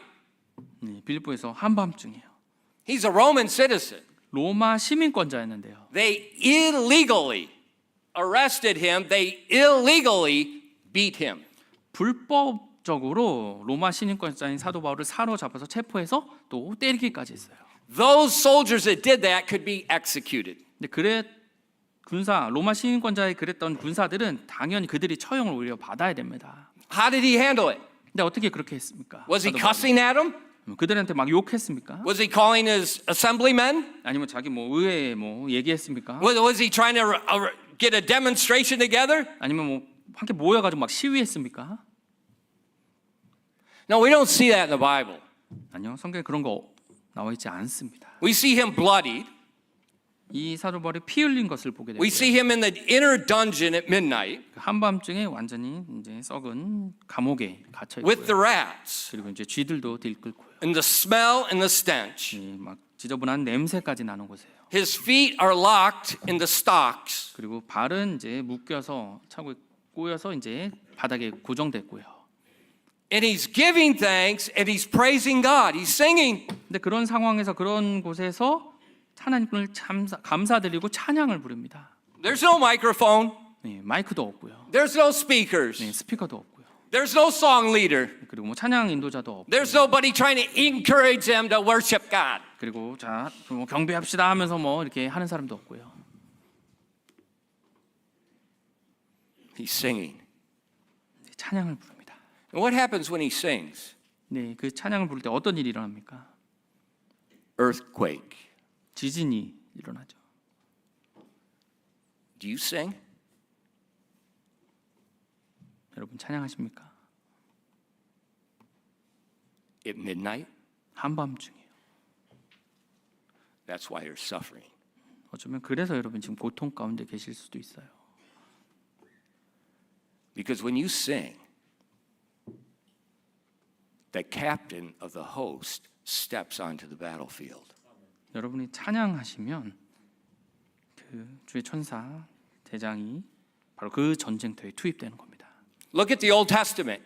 B: 네, 빌립보에서 한밤중이에요.
A: He's a Roman citizen.
B: 로마 시민권자였는데요.
A: They illegally arrested him. They illegally beat him.
B: 불법적으로 로마 시민권자인 사도 바울을 사로잡아서 체포해서 또 때리기까지 했어요.
A: Those soldiers that did that could be executed.
B: 근데 로마 시민권자에 그랬던 군사들은 당연히 그들이 처형을 오히려 받아야 됩니다.
A: How did he handle it?
B: 근데 어떻게 그렇게 했습니까?
A: Was he
B: 사도 바울은?
A: cussing at them?
B: 그들한테 막 욕했습니까?
A: Was he calling his assemblymen?
B: 아니면 자기 뭐 의회에 뭐 얘기했습니까?
A: Was he trying to get a demonstration together?
B: 아니면 뭐 함께 모여가지고 막 시위했습니까?
A: No, we don't see that in the Bible.
B: 아니요, 성경에 그런 거 나와 있지 않습니다.
A: We see him bloodied.
B: 이 사도 바울이 피 흘린 것을 보게
A: We
B: 되고요.
A: see him in the inner dungeon at midnight
B: 그 한밤중에 완전히 이제 썩은 감옥에 갇혀
A: with the
B: 있고요.
A: rats
B: 그리고 이제 쥐들도 들끓고요.
A: and the smell and the stench.
B: 막 지저분한 냄새까지 나는 곳이에요.
A: His feet are locked in the stocks.
B: 그리고 발은 이제 묶여서 차고 꼬여서 이제 바닥에 고정됐고요.
A: And he's giving thanks and he's praising God. He's singing.
B: 근데 그런 상황에서 그런 곳에서 하나님을 감사드리고 찬양을 부릅니다.
A: There's no microphone.
B: 네, 마이크도 없고요.
A: There's no speakers.
B: 네, 스피커도 없고요.
A: There's no song leader.
B: 그리고 뭐 찬양 인도자도 없고.
A: There's nobody trying to encourage them to worship God.
B: 그리고 자, 뭐 경배합시다 하면서 뭐 이렇게 하는 사람도 없고요.
A: He's singing.
B: 네, 찬양을 부릅니다.
A: And what happens when he sings?
B: 네, 그 찬양을 부를 때 어떤 일이 일어납니까?
A: Earthquake.
B: 지진이 일어나죠.
A: Do you sing?
B: 여러분 찬양하십니까?
A: At midnight?
B: 한밤중이에요.
A: That's why you're suffering.
B: 어쩌면 그래서 여러분 지금 고통 가운데 계실 수도 있어요.
A: Because when you sing, the captain of the host steps onto the battlefield.
B: 여러분이 찬양하시면 그 주의 천사 대장이 바로 그 전쟁터에 투입되는 겁니다.
A: Look at the Old Testament.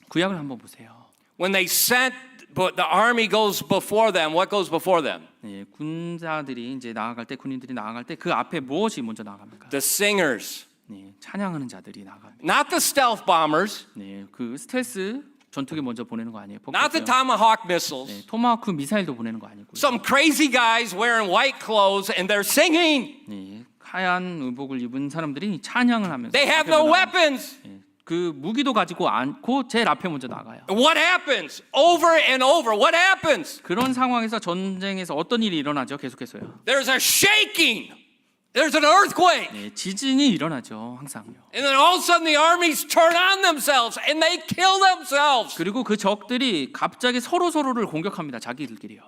B: 구약을 한번 보세요.
A: When they sent, but the army goes before them. What goes before them?
B: 네, 군사들이 이제 나아갈 때 군인들이 나아갈 때 그 앞에 무엇이 먼저 나갑니까?
A: The singers,
B: 네, 찬양하는 자들이 나갑니다.
A: not the stealth bombers,
B: 네, 그 스텔스 전투기 먼저 보내는 거 아니에요?
A: not the
B: 폭격기요.
A: tomahawk missiles.
B: 네, 토마호크 미사일도 보내는 거 아니고요.
A: Some crazy guys wearing white clothes and they're singing.
B: 네, 하얀 의복을 입은 사람들이 찬양을 하면서
A: They have
B: 앞에
A: no
B: 나가요.
A: weapons.
B: 네, 그 무기도 가지고 않고 제일 앞에 먼저 나가요.
A: And what happens? Over and over. What happens?
B: 그런 상황에서 전쟁에서 어떤 일이 일어나죠? 계속해서요.
A: There's a shaking. There's an earthquake.
B: 네, 지진이 일어나죠. 항상요.
A: And then all of a sudden the armies turn on themselves and they kill themselves.
B: 그리고 그 적들이 갑자기 서로를 공격합니다. 자기들끼리요.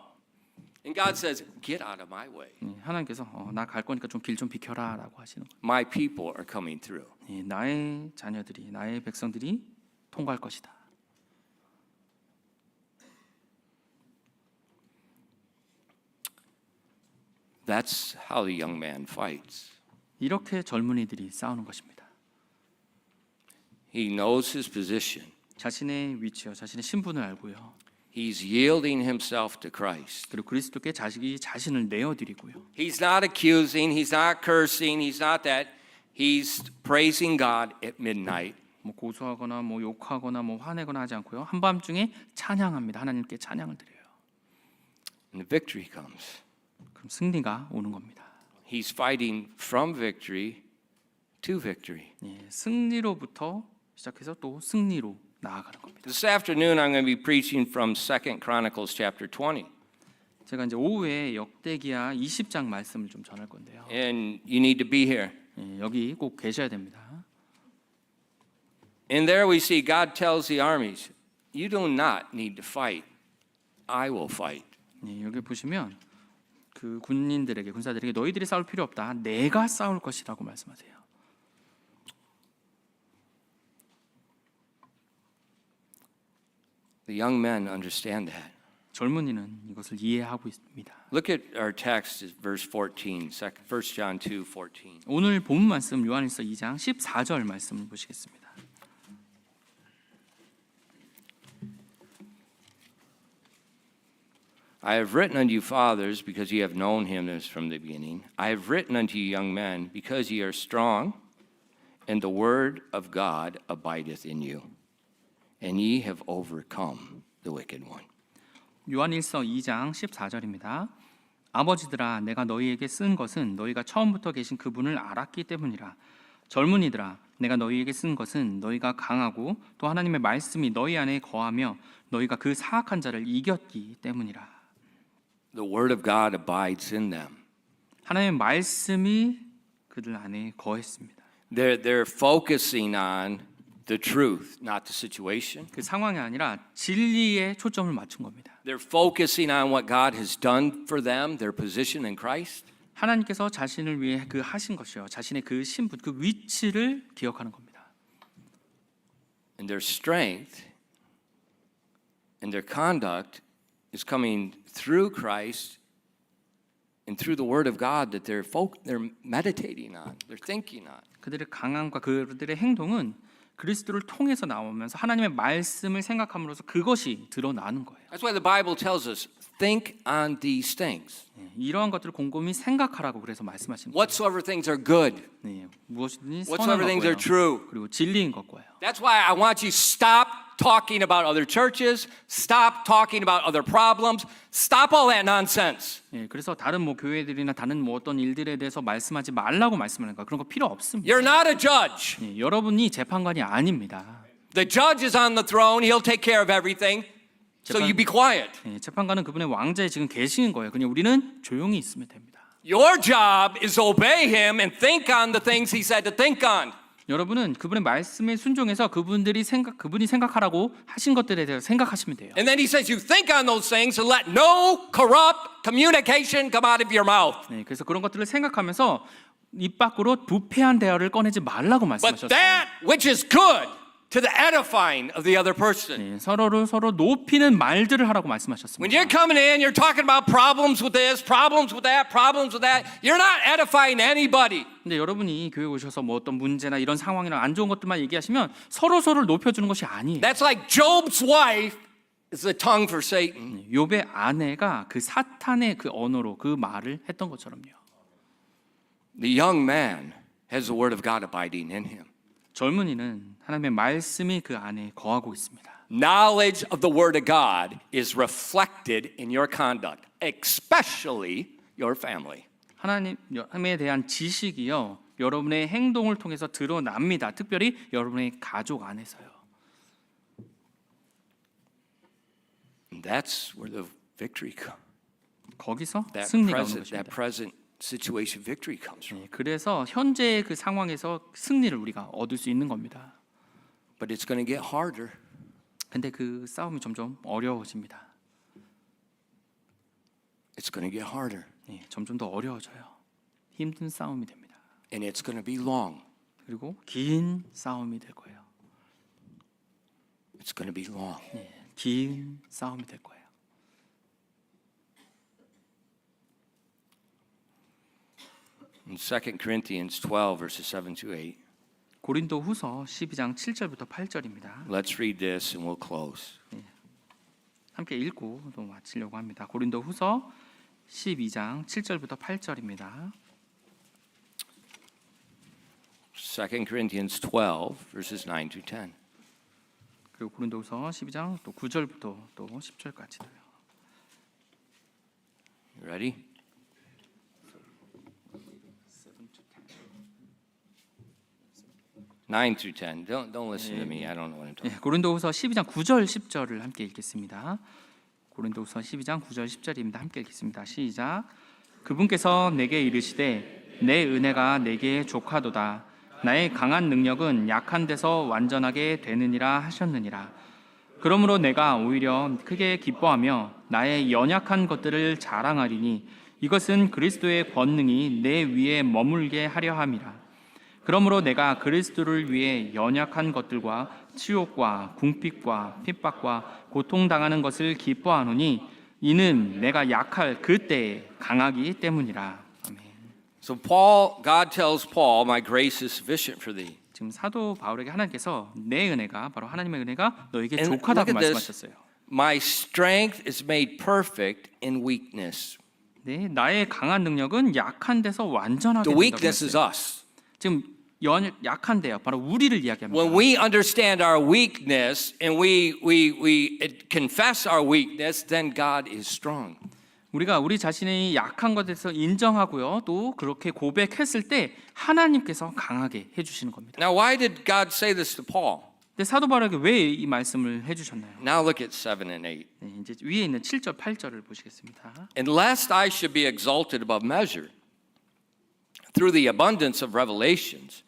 A: And God says, get out of my way.
B: 네, 하나님께서 나 갈 거니까 좀 길 좀 비켜라라고 하시는 거예요.
A: My people are coming through.
B: 네, 나의 자녀들이, 나의 백성들이 통과할 것이다.
A: That's how the young man fights.
B: 이렇게 젊은이들이 싸우는 것입니다.
A: He knows his position.
B: 자신의 위치와 자신의 신분을 알고요.
A: He's yielding himself to Christ.
B: 그리고 그리스도께 자신을 내어드리고요.
A: He's not accusing, he's not cursing, he's not that. He's praising God at midnight.
B: 뭐 고소하거나 뭐 욕하거나 뭐 화내거나 하지 않고요. 한밤중에 찬양합니다. 하나님께 찬양을 드려요.
A: And the victory comes.
B: 그럼 승리가 오는 겁니다.
A: He's fighting from victory to victory.
B: 예, 승리로부터 시작해서 또 승리로 나아가는 겁니다.
A: This afternoon I'm going to be preaching from 2 Chronicles chapter 20.
B: 제가 이제 오후에 역대기야 20장 말씀을 좀 전할 건데요.
A: And you need to be here.
B: 예, 여기 꼭 계셔야 됩니다.
A: And there we see God tells the armies, you do not need to fight. I will fight.
B: 예, 여기 보시면 그 군인들에게 군사들에게 너희들이 싸울 필요 없다. 내가 싸울 것이라고 말씀하세요.
A: The young men understand that.
B: 젊은이는 이것을 이해하고 있습니다.
A: Look at our text, verse 14, 1 John 2:14.
B: 오늘 본 말씀 요한일서 2장 14절 말씀을 보시겠습니다.
A: I have written unto you fathers, because ye have known him as from the beginning. I have written unto you young men, because ye are strong, and the word of God abideth in you, and ye have overcome the wicked one.
B: 요한일서 2장 14절입니다. 아버지들아 내가 너희에게 쓴 것은 너희가 처음부터 계신 그분을 알았기 때문이라. 젊은이들아 내가 너희에게 쓴 것은 너희가 강하고 또 하나님의 말씀이 너희 안에 거하며 너희가 그 사악한 자를 이겼기 때문이라.
A: The word of God abides in them.
B: 하나님의 말씀이 그들 안에 거했습니다.
A: They're focusing on the truth, not the situation.
B: 그 상황이 아니라 진리에 초점을 맞춘 겁니다.
A: They're focusing on what God has done for them, their position in Christ.
B: 하나님께서 자신을 위해 그 하신 것이요, 자신의 그 신분, 그 위치를 기억하는 겁니다.
A: And their strength and their conduct is coming through Christ and through the Word of God that they're meditating on, they're thinking on.
B: 그들의 강함과 그들의 행동은 그리스도를 통해서 나오면서 하나님의 말씀을 생각함으로써 그것이 드러나는 거예요.
A: That's why the Bible tells us, think on these things.
B: 이러한 것들을 곰곰이 생각하라고 그래서 말씀하신 거예요.
A: Whatsoever things are good,
B: 무엇이든지 선한
A: whatsoever things are
B: 것과요.
A: true.
B: 그리고 진리인 것과요.
A: That's why I want you to stop talking about other churches, stop talking about other problems, stop all that nonsense.
B: 그래서 다른 교회들이나 다른 어떤 일들에 대해서 말씀하지 말라고 말씀하는 거예요. 그런 거 필요 없습니다.
A: You're not a judge.
B: 여러분이 재판관이 아닙니다.
A: The judge is on the throne. He'll take care of everything. So you be quiet.
B: 재판관은 그분의 왕자에 지금 계시는 거예요. 그냥 우리는 조용히 있으면 됩니다.
A: Your job is to obey him and think on the things he said to think on.
B: 여러분은 그분의 말씀에 순종해서 그분이 생각하라고 하신 것들에 대해서 생각하시면 돼요.
A: And then he says you think on those things and let no corrupt communication come out of your mouth.
B: 그래서 그런 것들을 생각하면서 입 밖으로 부패한 대화를 꺼내지 말라고
A: But
B: 말씀하셨어요.
A: that which is good to the edifying of the other person.
B: 서로 높이는 말들을 하라고
A: When
B: 말씀하셨습니다.
A: you're coming in, you're talking about problems with this, problems with that, problems with that. You're not edifying anybody.
B: 근데 여러분이 교회 오셔서 어떤 문제나 이런 상황이나 안 좋은 것들만 얘기하시면 서로를 높여주는 것이 아니에요.
A: That's like Job's wife is the tongue for Satan.
B: 욥의 아내가 그 사탄의 그 언어로 그 말을 했던 것처럼요.
A: The young man has the word of God abiding in him.
B: 젊은이는 하나님의 말씀이 그 안에 거하고 있습니다.
A: Knowledge of the word of God is reflected in your conduct, especially your family.
B: 하나님에 대한 지식이요, 여러분의 행동을 통해서 드러납니다. 특별히 여러분의 가족 안에서요.
A: And that's where the victory comes.
B: 거기서
A: That
B: 승리가 오는
A: present,
B: 것입니다.
A: situation victory comes from.
B: 그래서 현재의 그 상황에서 승리를 우리가 얻을 수 있는 겁니다.
A: But it's going to get harder.
B: 근데 그 싸움이 점점 어려워집니다.
A: It's going to get harder.
B: 점점 더 어려워져요. 힘든 싸움이 됩니다.
A: And it's going to be long.
B: 그리고 긴 싸움이 될 거예요.
A: It's going to be long.
B: 긴 싸움이 될 거예요.
A: In 2 Corinthians 12 verses 7 to 8.
B: 고린도후서 12장 7절부터 8절입니다.
A: Let's read this and we'll close.
B: 함께 읽고 또 마치려고 합니다. 고린도후서 12장 7절부터 8절입니다.
A: 2 Corinthians 12 verses 9 to 10.
B: 그리고 고린도후서 12장 또 9절부터 또 10절까지도요.
A: You ready? 9 through 10. Don't listen to me. I don't know what I'm talking.
B: 예, 고린도후서 12장 9절 10절을 함께 읽겠습니다. 고린도후서 12장 9절 10절입니다. 함께 읽겠습니다. 시작. 그분께서 내게 이르시되 내 은혜가 내게 족하도다. 나의 강한 능력은 약한 데서 완전하게 되느니라 하셨느니라. 그러므로 내가 오히려 크게 기뻐하며 나의 연약한 것들을 자랑하리니 이것은 그리스도의 권능이 내 위에 머물게 하려 함이라. 그러므로 내가 그리스도를 위해 연약한 것들과 치욕과 궁핍과 핍박과 고통당하는 것을 기뻐하노니 이는 내가 약할 그때에 강하기 때문이라. 아멘.
A: So God tells Paul, "My grace is sufficient for thee."
B: 지금 사도 바울에게 하나님께서 내 은혜가 바로 하나님의 은혜가 너에게
A: And
B: 족하다고
A: look at this.
B: 말씀하셨어요.
A: My strength is made perfect in weakness.
B: 네, 나의 강한 능력은 약한 데서 완전하게
A: The
B: 된다고
A: weakness is
B: 했어요.
A: us.
B: 지금 약한데요. 바로 우리를 이야기합니다.
A: When we understand our weakness and we confess our weakness, then God is strong.
B: 우리가 우리 자신의 약한 것에 대해서 인정하고요. 또 그렇게 고백했을 때 하나님께서 강하게 해주시는 겁니다.
A: Now, why did God say this to Paul?
B: 근데 사도 바울에게 왜 이 말씀을 해주셨나요?
A: Now look at 7 and 8.
B: 네, 이제 위에 있는 7절, 8절을 보시겠습니다.
A: And lest I should be exalted above measure through the abundance of revelations,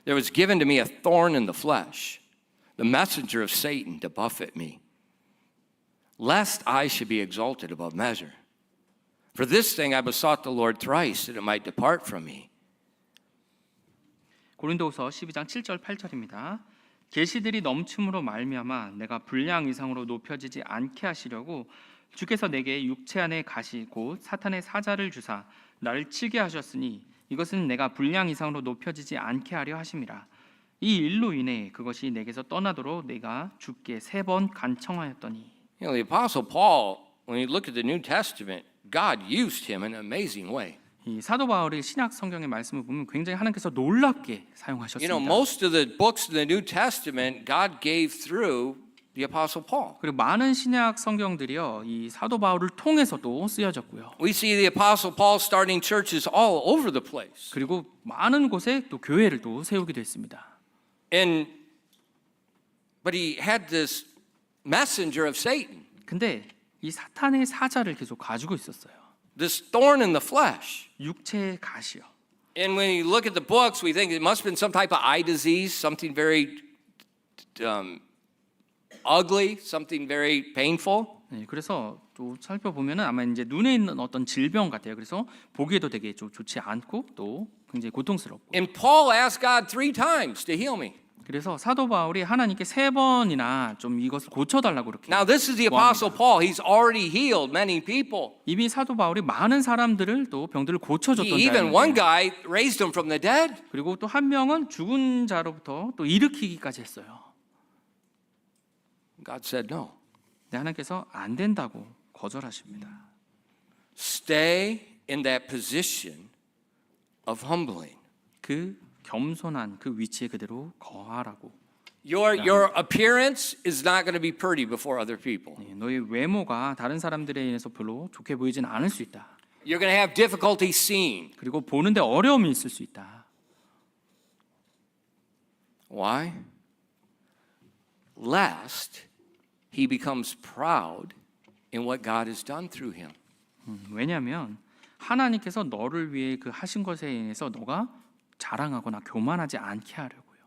A: there was given to me a thorn in the flesh, the messenger of Satan to buffet me, lest I should be exalted above measure. For this thing I besought the Lord thrice, that it might depart from me.
B: 고린도후서 12장 7절, 8절입니다. 계시들이 넘침으로 말미암아 내가 분량 이상으로 높여지지 않게 하시려고 주께서 내게 육체 안에 가시 곧 사탄의 사자를 주사 나를 치게 하셨으니 이것은 내가 분량 이상으로 높여지지 않게 하려 하심이라. 이 일로 인해 그것이 내게서 떠나도록 내가 주께 3번 간청하였더니.
A: You know, the Apostle Paul, when you look at the New Testament, God used him in an amazing way.
B: 이 사도 바울의 신약 성경의 말씀을 보면 굉장히 하나님께서 놀랍게 사용하셨습니다.
A: You know, most of the books in the New Testament, God gave through the Apostle Paul.
B: 그리고 많은 신약 성경들이요 이 사도 바울을 통해서도 쓰여졌고요.
A: We see the Apostle Paul starting churches all over the place.
B: 그리고 많은 곳에 또 교회를 또 세우기도 했습니다.
A: But he had this messenger of Satan,
B: 근데 이 사탄의 사자를 계속 가지고 있었어요.
A: this thorn in the flesh.
B: 육체의 가시요.
A: And when you look at the books, we think it must have been some type of eye disease, something very ugly, something very painful.
B: 네, 그래서 또 살펴보면은 아마 이제 눈에 있는 어떤 질병 같아요. 그래서 보기에도 되게 좀 좋지 않고 또 굉장히 고통스럽고.
A: And Paul asked God 3 times to heal me.
B: 그래서 사도 바울이 하나님께 3번이나 좀 이것을 고쳐달라고 그렇게.
A: Now, this is the Apostle Paul. He's already healed many people.
B: 이미 사도 바울이 많은 사람들을 또 병들을 고쳐줬던
A: Even one
B: 자였는데
A: guy raised him from the dead.
B: 그리고 또 한 명은 죽은 자로부터 또 일으키기까지 했어요.
A: God said no.
B: 근데 하나님께서 안 된다고 거절하십니다.
A: Stay in that position of humbling.
B: 그 겸손한 그 위치에 그대로 거하라고.
A: Your appearance is not going to be pretty before other people.
B: 네, 너의 외모가 다른 사람들에 의해서 별로 좋게 보이진 않을 수 있다.
A: You're going to have difficulty seeing.
B: 그리고 보는데 어려움이 있을 수 있다.
A: Why? Lest he becomes proud in what God has done through him.
B: 왜냐하면 하나님께서 너를 위해 그 하신 것에 인해서 너가 자랑하거나 교만하지 않게 하려고요.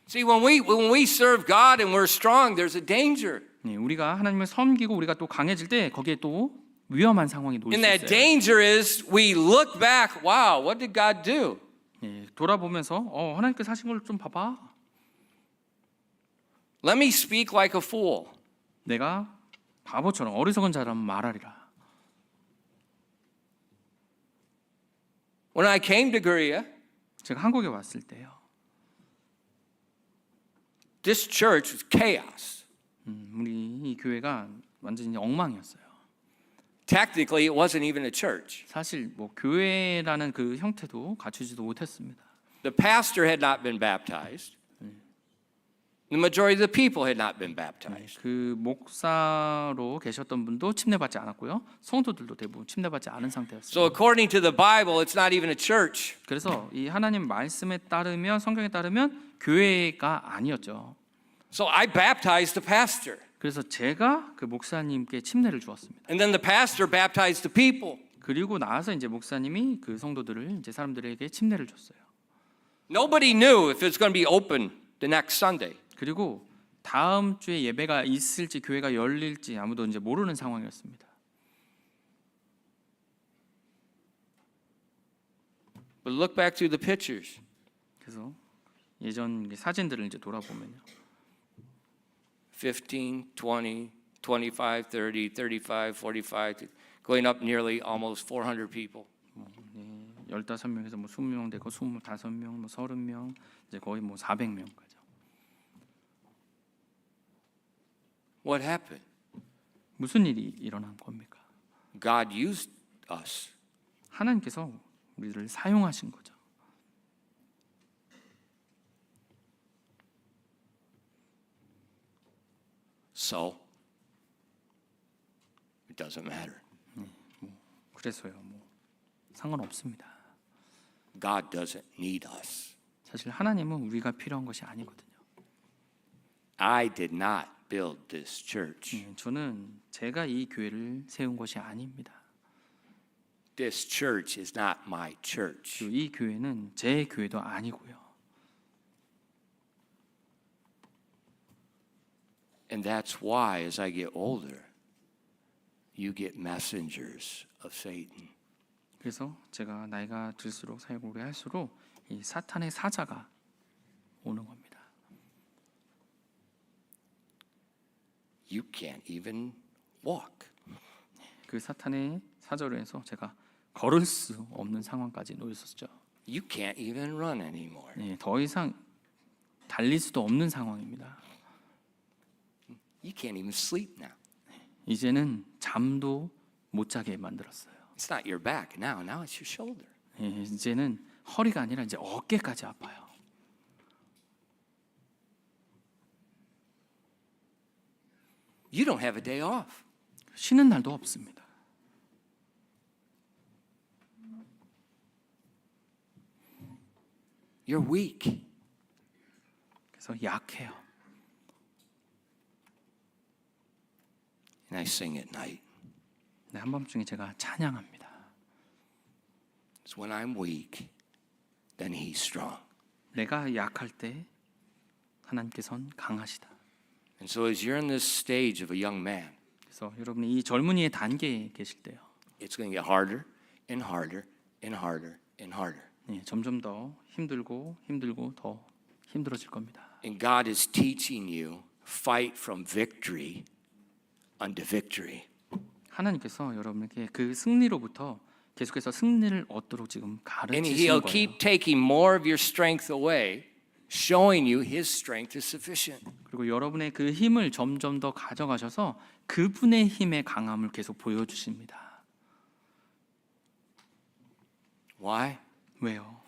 A: See, when we serve God and we're strong, there's a danger.
B: 네, 우리가 하나님을 섬기고 우리가 또 강해질 때 거기에 또 위험한 상황이 놓일
A: And
B: 수
A: that
B: 있어요.
A: danger is we look back, wow, what did God do?
B: 네, 돌아보면서 하나님께서 하신 걸 좀 봐봐.
A: Let me speak like a fool.
B: 내가 바보처럼 어리석은 자라면 말하리라.
A: When I came to Korea,
B: 제가 한국에 왔을 때요.
A: this church was chaos.
B: 우리 이 교회가 완전히 엉망이었어요.
A: Technically, it wasn't even a church.
B: 사실 뭐 교회라는 그 형태도 갖추지도 못했습니다.
A: The pastor had not been baptized. The majority of the people had not been baptized.
B: 그 목사로 계셨던 분도 침례받지 않았고요. 성도들도 대부분 침례받지 않은 상태였어요.
A: So according to the Bible, it's not even a church.
B: 그래서 이 하나님 말씀에 따르면 성경에 따르면 교회가 아니었죠.
A: So I baptized the pastor.
B: 그래서 제가 그 목사님께 침례를 주었습니다.
A: And then the pastor baptized the people.
B: 그리고 나서 이제 목사님이 그 성도들을 이제 사람들에게 침례를 줬어요.
A: Nobody knew if it's going to be open the next Sunday.
B: 그리고 다음 주에 예배가 있을지 교회가 열릴지 아무도 이제 모르는 상황이었습니다.
A: But look back through the pictures.
B: 그래서 예전 사진들을 이제 돌아보면요.
A: 15, 20, 25, 30, 35, 45, going up nearly almost 400 people.
B: 15명에서 뭐 20명 되고 25명, 뭐 30명, 이제 거의 뭐 400명까지.
A: What happened?
B: 무슨 일이 일어난 겁니까?
A: God used us.
B: 하나님께서 우리를 사용하신 거죠.
A: So it doesn't matter.
B: 그래서요, 뭐 상관없습니다.
A: God doesn't need us.
B: 사실 하나님은 우리가 필요한 것이 아니거든요.
A: I did not build this church.
B: 저는 제가 이 교회를 세운 것이 아닙니다.
A: This church is not my church.
B: 그리고 이 교회는 제 교회도 아니고요.
A: And that's why as I get older, you get messengers of Satan.
B: 그래서 제가 나이가 들수록 사역을 오래 할수록 이 사탄의 사자가 오는 겁니다.
A: You can't even walk.
B: 그 사탄의 사자로 해서 제가 걸을 수 없는 상황까지 놓였었죠.
A: You can't even run anymore.
B: 더 이상 달릴 수도 없는 상황입니다.
A: You can't even sleep now.
B: 이제는 잠도 못 자게 만들었어요.
A: It's not your back now. Now it's your shoulder.
B: 이제는 허리가 아니라 이제 어깨까지 아파요.
A: You don't have a day off.
B: 쉬는 날도 없습니다.
A: You're weak.
B: 그래서 약해요.
A: And I sing at night.
B: 네, 한밤중에 제가 찬양합니다.
A: It's when I'm weak, then He's strong.
B: 내가 약할 때 하나님께서는 강하시다.
A: And so as you're in this stage of a young man,
B: 그래서 여러분이 이 젊은이의 단계에 계실 때요.
A: it's going to get harder and harder and harder and harder.
B: 점점 더 힘들고 더 힘들어질 겁니다.
A: And God is teaching you fight from victory unto victory.
B: 하나님께서 여러분에게 그 승리로부터 계속해서 승리를 얻도록 지금
A: And
B: 가르치시는
A: He'll
B: 거예요.
A: keep taking more of your strength away, showing you His strength is sufficient.
B: 그리고 여러분의 그 힘을 점점 더 가져가셔서 그분의 힘의 강함을 계속 보여주십니다.
A: Why?
B: 왜요?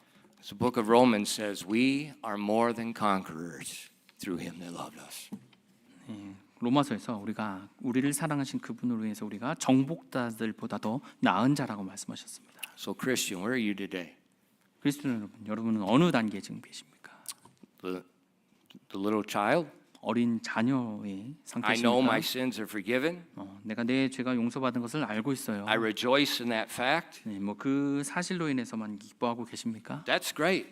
A: The book of Romans says we are more than conquerors through Him that loved us.
B: 로마서에서 우리를 사랑하신 그분으로 인해서 우리가 정복자들보다 더 나은 자라고 말씀하셨습니다.
A: So Christian, where are you today?
B: 그리스도 여러분은 어느 단계에 지금 계십니까?
A: The little child?
B: 어린 자녀의
A: I
B: 상태십니까?
A: know my sins are forgiven.
B: 내가 내 죄가 용서받은 것을 알고 있어요.
A: I rejoice in that fact.
B: 그 사실로 인해서만 기뻐하고 계십니까?
A: That's great.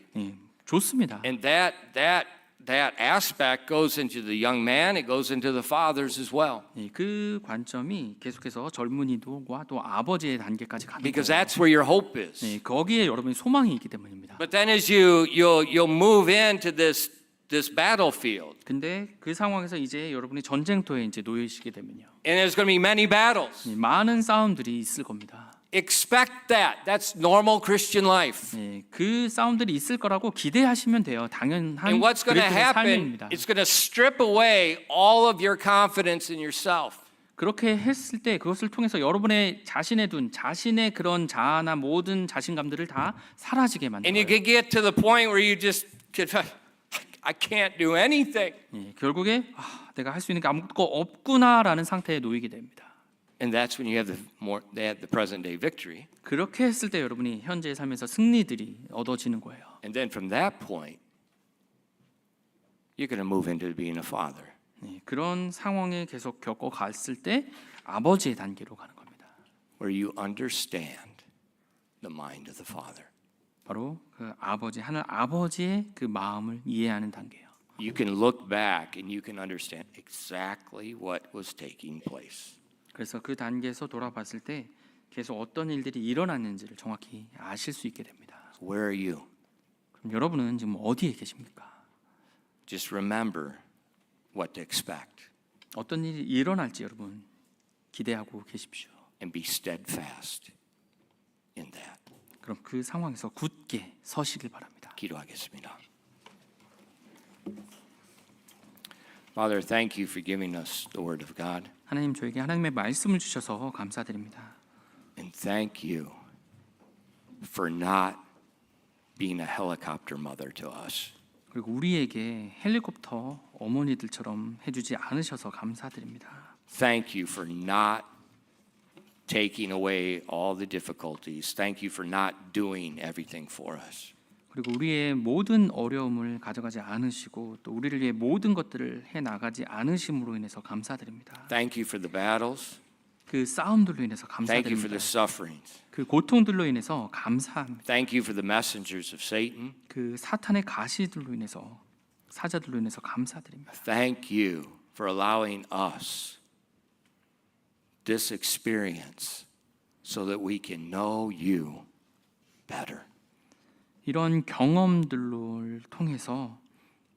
B: 좋습니다.
A: And that aspect goes into the young man, it goes into the fathers as well.
B: 그 관점이 계속해서 젊은이들과 또 아버지의 단계까지 가는
A: Because
B: 거예요.
A: that's where your hope is.
B: 거기에 여러분의 소망이 있기 때문입니다.
A: But then as you'll move into this battlefield,
B: 근데 그 상황에서 이제 여러분이 전쟁터에 이제 놓이시게 되면요,
A: and there's going to be many battles.
B: 많은 싸움들이 있을 겁니다.
A: Expect that. That's normal Christian life.
B: 그 싸움들이 있을 거라고 기대하시면 돼요. 당연한
A: And what's going to
B: 그리스도의
A: happen?
B: 삶입니다.
A: It's going to strip away all of your confidence in yourself.
B: 그렇게 했을 때 그것을 통해서 여러분의 자신의 그런 자아나 모든 자신감들을 다 사라지게
A: And you
B: 만들어요.
A: can get to the point where you just I can't do anything.
B: 예, 결국에 내가 할 수 있는 게 아무것도 없구나라는 상태에 놓이게 됩니다.
A: And that's when you have the present day victory.
B: 그렇게 했을 때 여러분이 현재의 삶에서 승리들이 얻어지는 거예요.
A: And then from that point, you're going to move into being a father.
B: 예, 그런 상황에 계속 겪어갔을 때 아버지의 단계로 가는 겁니다.
A: Where you understand the mind of the father.
B: 바로 그 아버지, 하늘 아버지의 그 마음을 이해하는 단계예요.
A: You can look back and you can understand exactly what was taking place.
B: 그래서 그 단계에서 돌아봤을 때 계속 어떤 일들이 일어났는지를 정확히 아실 수 있게 됩니다.
A: Where are you?
B: 그럼 여러분은 지금 어디에 계십니까?
A: Just remember what to expect
B: 어떤 일이 일어날지 여러분 기대하고 계십시오.
A: and be steadfast in that.
B: 그럼 그 상황에서 굳게 서시길 바랍니다.
A: 기도하겠습니다. Father, thank you for giving us the word of God.
B: 하나님 저에게 하나님의 말씀을 주셔서 감사드립니다.
A: And thank you for not being a helicopter mother to us.
B: 그리고 우리에게 헬리콥터 어머니들처럼 해주지 않으셔서 감사드립니다.
A: Thank you for not taking away all the difficulties. Thank you for not doing everything for us.
B: 그리고 우리의 모든 어려움을 가져가지 않으시고 또 우리를 위해 모든 것들을 해 나가지 않으심으로 인해서 감사드립니다.
A: Thank you for the battles.
B: 그 싸움들로 인해서
A: Thank you for
B: 감사드립니다.
A: the sufferings.
B: 그 고통들로 인해서 감사합니다.
A: Thank you for the messengers of Satan.
B: 그 사탄의 가시들로 인해서 사자들로 인해서 감사드립니다.
A: Thank you for allowing us this experience so that we can know you better.
B: 이런 경험들을 통해서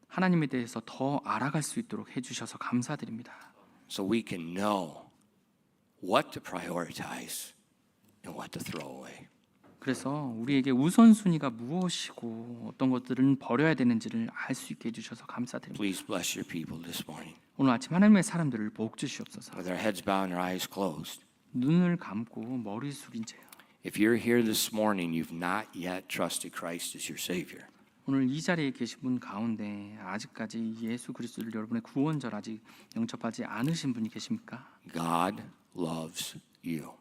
B: 하나님에 대해서 더 알아갈 수 있도록 해주셔서 감사드립니다.
A: So we can know what to prioritize and what to throw away.
B: 그래서 우리에게 우선순위가 무엇이고 어떤 것들은 버려야 되는지를 알 수 있게 해주셔서 감사드립니다.
A: Please bless your people this morning.
B: 오늘 아침 하나님의 사람들을 복 주시옵소서.
A: With our heads bowed and our eyes closed.
B: 눈을 감고 머리 숙인 채요.
A: If you're here this morning, you've not yet trusted Christ as your Savior.
B: 오늘 이 자리에 계신 분 가운데 아직까지 예수 그리스도를 여러분의 구원자로 아직 영접하지 않으신 분이 계십니까?
A: God loves you.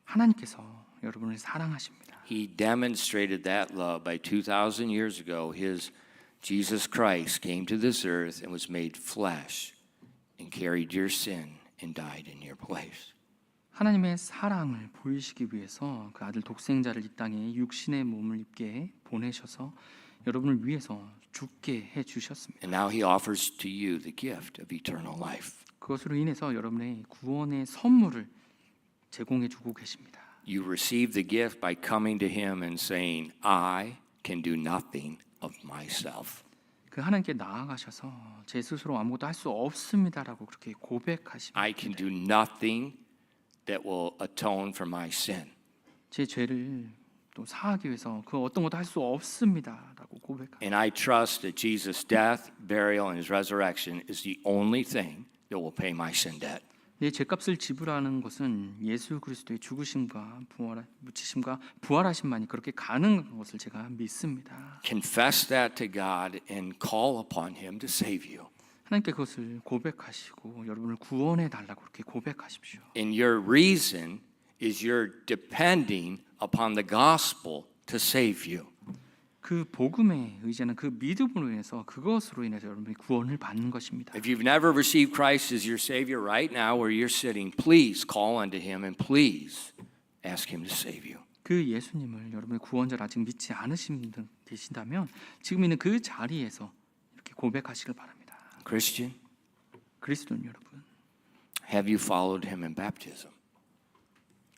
B: 하나님께서 여러분을 사랑하십니다.
A: He demonstrated that love by 2,000 years ago. His Jesus Christ came to this earth and was made flesh and carried your sin and died in your place.
B: 하나님의 사랑을 보이시기 위해서 그 아들 독생자를 이 땅에 육신의 몸을 입게 보내셔서 여러분을 위해서 죽게 해 주셨습니다.
A: And now he offers to you the gift of eternal life.
B: 그것으로 인해서 여러분의 구원의 선물을 제공해 주고 계십니다.
A: You receive the gift by coming to him and saying, I can do nothing of myself.
B: 그 하나님께 나아가셔서 제 스스로 아무것도 할 수 없습니다라고 그렇게 고백하십니다.
A: I can do nothing that will atone for my sin.
B: 제 죄를 또 사하기 위해서 그 어떤 것도 할 수 없습니다라고 고백합니다.
A: And I trust that Jesus' death, burial, and his resurrection is the only thing that will pay my sin debt.
B: 내 죄값을 지불하는 것은 예수 그리스도의 죽으심과 묻히심과 부활하심만이 그렇게 가능한 것을 제가 믿습니다.
A: Confess that to God and call upon him to save you.
B: 하나님께 그것을 고백하시고 여러분을 구원해 달라고 그렇게 고백하십시오.
A: And your reason is you're depending upon the gospel to save you.
B: 그 복음에 의지하는 그 믿음으로 인해서 그것으로 인해서 여러분이 구원을 받는 것입니다.
A: If you've never received Christ as your Savior right now where you're sitting, please call unto him and please ask him to save you.
B: 그 예수님을 여러분의 구원자로 아직 믿지 않으신 분 계신다면 지금 있는 그 자리에서 이렇게 고백하시길 바랍니다.
A: Christian,
B: 그리스도는 여러분
A: have you followed him in baptism?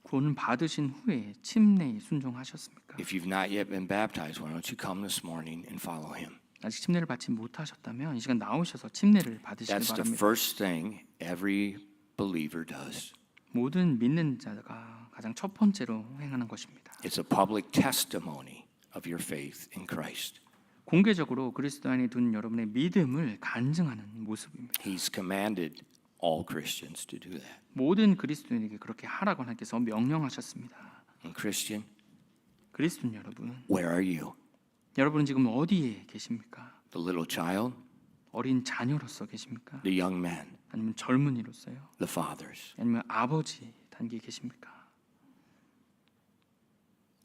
B: 구원을 받으신 후에 침례에 순종하셨습니까?
A: If you've not yet been baptized, why don't you come this morning and follow him?
B: 아직 침례를 받지 못하셨다면 이 시간 나오셔서 침례를 받으시기
A: That's the
B: 바랍니다.
A: first thing every believer does.
B: 모든 믿는 자가 가장 첫 번째로 행하는 것입니다.
A: It's a public testimony of your faith in Christ.
B: 공개적으로 그리스도 안에 둔 여러분의 믿음을 간증하는 모습입니다.
A: He's commanded all Christians to do that.
B: 모든 그리스도인에게 그렇게 하라고 하나님께서 명령하셨습니다.
A: And Christian,
B: 그리스도인 여러분,
A: where are you?
B: 여러분은 지금 어디에 계십니까?
A: The little child
B: 어린 자녀로서 계십니까?
A: The young men,
B: 아니면 젊은이로서요?
A: the fathers.
B: 아니면 아버지 단계에 계십니까?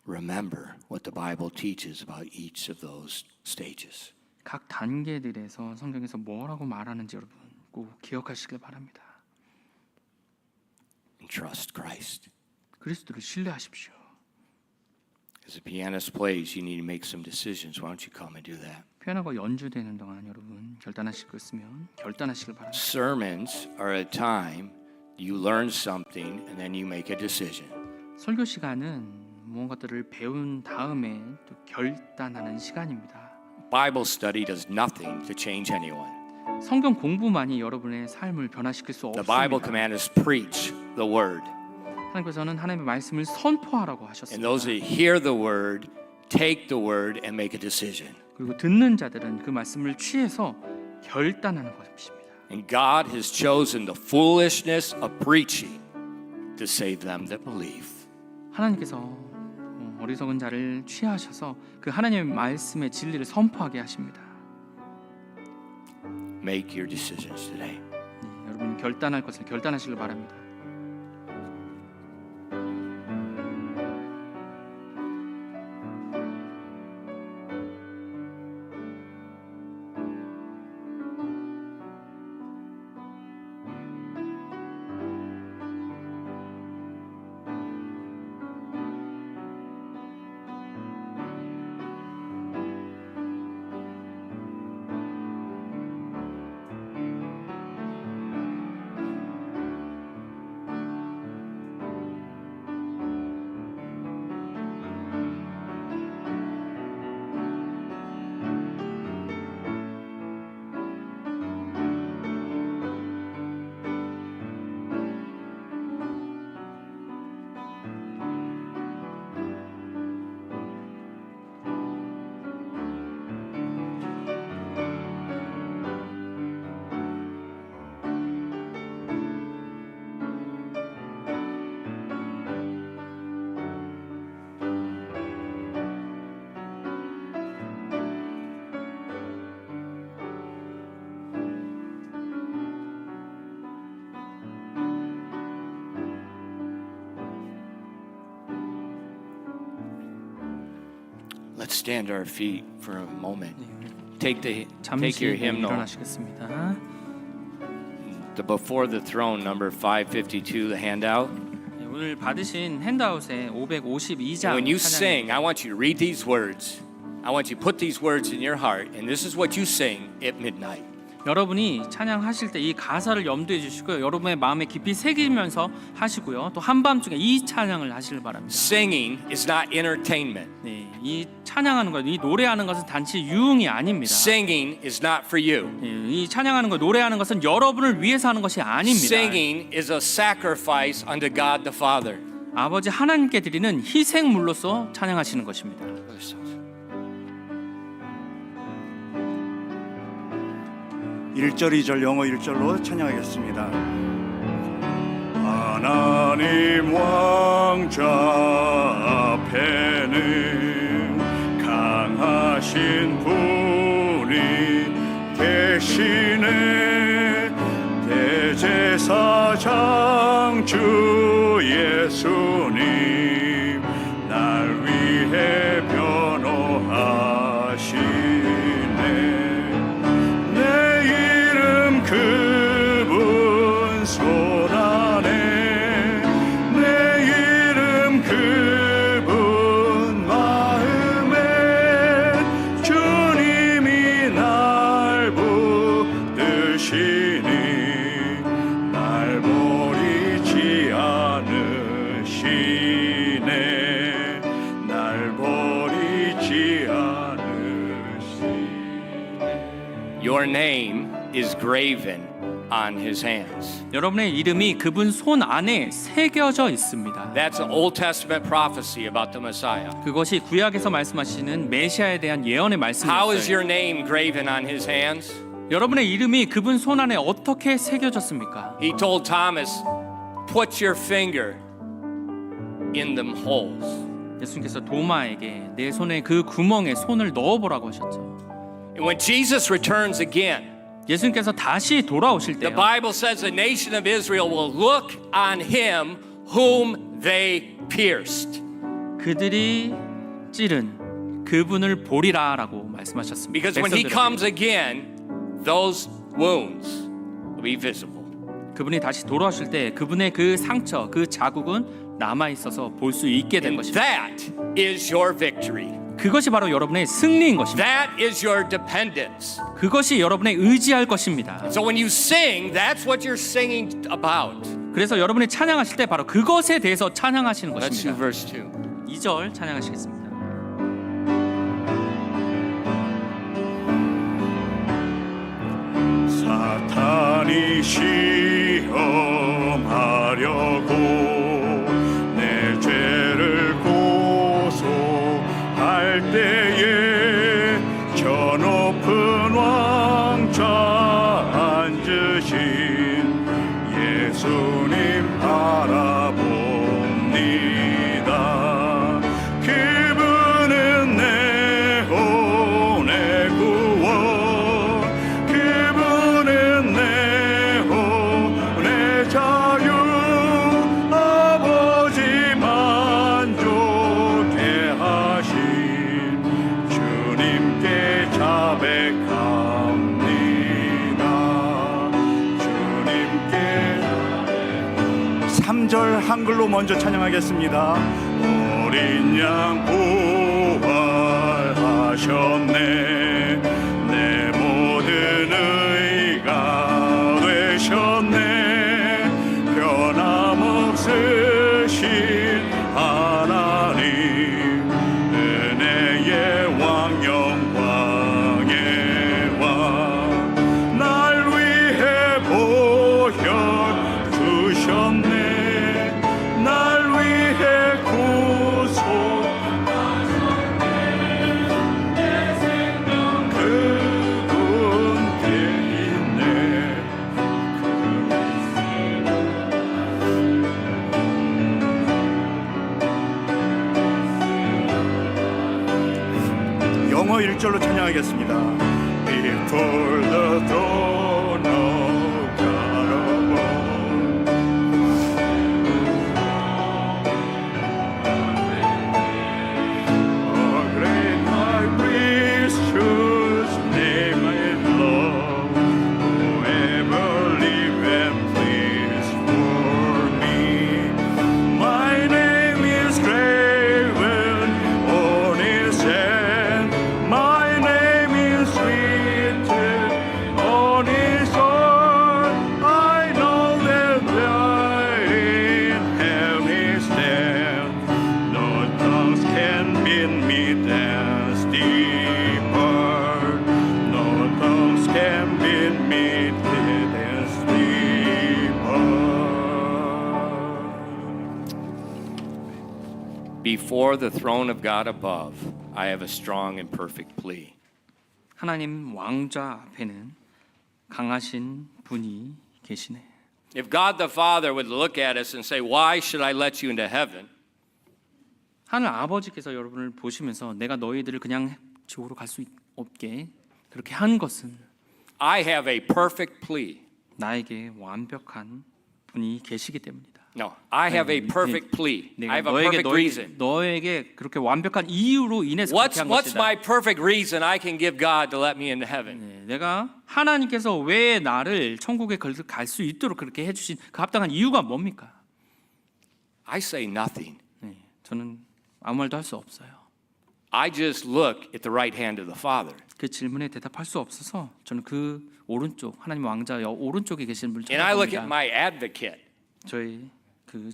A: Remember what the Bible teaches about each of those stages.
B: 각 단계들에서 성경에서 뭐라고 말하는지 여러분 꼭 기억하시길 바랍니다.
A: And trust Christ.
B: 그리스도를 신뢰하십시오.
A: As the pianist plays, you need to make some decisions. Why don't you come and do that?
B: 피아노가 연주되는 동안 여러분 결단하실 거 있으면 결단하시길 바랍니다.
A: Sermons are a time you learn something and then you make a decision.
B: 설교 시간은 무언가들을 배운 다음에 또 결단하는 시간입니다.
A: Bible study does nothing to change anyone.
B: 성경 공부만이 여러분의 삶을 변화시킬 수
A: The Bible
B: 없습니다.
A: command is preach the word.
B: 하나님께서는 하나님의 말씀을 선포하라고
A: And
B: 하셨습니다.
A: those that hear the word, take the word and make a decision.
B: 그리고 듣는 자들은 그 말씀을 취해서 결단하는 것입니다.
A: And God has chosen the foolishness of preaching to save them that believe.
B: 하나님께서 어리석은 자를 취하셔서 그 하나님의 말씀의 진리를 선포하게 하십니다.
A: Make your decisions today.
B: 여러분 결단할 것을 결단하시길 바랍니다.
A: Let's stand to our feet for a moment. Take your
B: 잠시
A: hymnal,
B: 일어나시겠습니다.
A: the Before the Throne, number 552, the handout.
B: 오늘 받으신 핸드아웃에 552장
A: When you
B: 찬양입니다.
A: sing, I want you to read these words. I want you to put these words in your heart, and this is what you sing at midnight.
B: 여러분이 찬양하실 때 이 가사를 염두에 주시고요. 여러분의 마음에 깊이 새기면서 하시고요. 또 한밤중에 이 찬양을 하시길 바랍니다.
A: Singing is not entertainment.
B: 네, 이 찬양하는 것, 이 노래하는 것은 단지 유흥이 아닙니다.
A: Singing is not for you.
B: 이 찬양하는 것, 노래하는 것은 여러분을 위해서 하는 것이 아닙니다.
A: Singing is a sacrifice unto God the Father.
B: 아버지 하나님께 드리는 희생물로서 찬양하시는 것입니다.
C: 1절 2절 영어 1절로 찬양하겠습니다. 하나님 왕자 앞에는 강하신 분이 계시네. 대제사장 주 예수님 날 위해 변호하시네. 그분 손 안에 내 이름 그분 마음에 주님이 날 붙드시니 날 버리지 않으시네. 날 버리지 않으시네.
A: Your name is graven on his hands.
B: 여러분의 이름이 그분 손 안에 새겨져 있습니다.
A: That's an Old Testament prophecy about the Messiah.
B: 그것이 구약에서 말씀하시는 메시아에 대한 예언의
A: How is your
B: 말씀이었어요.
A: name graven on his hands?
B: 여러분의 이름이 그분 손 안에 어떻게 새겨졌습니까?
A: He told Thomas, put your finger in them holes.
B: 예수님께서 도마에게 내 손에 그 구멍에 손을 넣어보라고 하셨죠.
A: And when Jesus returns again,
B: 예수님께서 다시 돌아오실
A: The
B: 때요.
A: Bible says the nation of Israel will look on him whom they pierced.
B: 그들이 찌른 그분을 보리라라고 말씀하셨습니다.
A: Because when he
B: 백성들에게.
A: comes again, those wounds will be visible.
B: 그분이 다시 돌아오실 때 그분의 그 상처, 그 자국은 남아 있어서 볼 수 있게 된
A: And
B: 것입니다.
A: that is your victory.
B: 그것이 바로 여러분의 승리인 것입니다.
A: That is your dependence.
B: 그것이 여러분의 의지할 것입니다.
A: So when you sing, that's what you're singing about.
B: 그래서 여러분이 찬양하실 때 바로 그것에 대해서 찬양하시는
A: Let's do
B: 것입니다.
A: verse 2.
B: 2절 찬양하시겠습니다.
C: 사탄이 시험하려고 내 죄를 고소할 때에 저 높은 왕좌 앉으신 예수님 바라봅니다. 그분은 내 혼의 구원, 그분은 내 혼의 자유, 아버지 만족해 하신 주님께 자백합니다. 주님께 3절 한글로 먼저 찬양하겠습니다. 어린 양 부활하셨네, 내 모든 의가 되셨네, 변함없으신 하나님, 은혜의 왕 영광의 왕, 날 위해 보혈주셨네, 날 위해 구속하셨네, 내 생명 그분께 있네. 영어 1절로 찬양하겠습니다. Before the throne of God above, a great high priest whose name I love, whoever live and please for me. My name is graven on his hand, my name is written on his heart. I know that there in heaven stand, no tongues can bid me dance deeper, no tongues can bid me dance deeper.
A: Before the throne of God above, I have a strong and perfect plea.
B: 하나님 왕좌 앞에는 강하신 분이 계시네.
A: If God the Father would look at us and say, "Why should I let you into heaven?"
B: 하늘 아버지께서 여러분을 보시면서 내가 너희들을 그냥 지옥으로 갈 수 없게 그렇게 한 것은
A: I have a perfect plea.
B: 나에게 완벽한 분이 계시기 때문이다.
A: No, I have a perfect plea. I
B: 내가
A: have a perfect reason.
B: 너에게 그렇게 완벽한 이유로 인해서 그렇게 한
A: What's
B: 것이다.
A: my perfect reason I can give God to let me into heaven?
B: 네, 내가 하나님께서 왜 나를 천국에 갈 수 있도록 그렇게 해주신 그 합당한 이유가 뭡니까?
A: I say nothing.
B: 네, 저는 아무 말도 할 수 없어요.
A: I just look at the right hand of the Father.
B: 그 질문에 대답할 수 없어서 저는 그 오른쪽 하나님 왕자 오른쪽에 계신 분을
A: And I look at
B: 쳐다봅니다.
A: my advocate.
B: 저희 그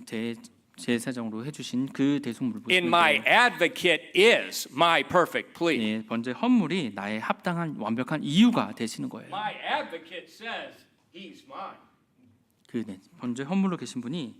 B: 제사장으로 해주신 그 대속물을
A: In my
B: 보시면
A: advocate is my perfect plea.
B: 예, 번제 헌물이 나의 합당한 완벽한 이유가 되시는 거예요.
A: My advocate says he's mine.
B: 그 번제 헌물로 계신 분이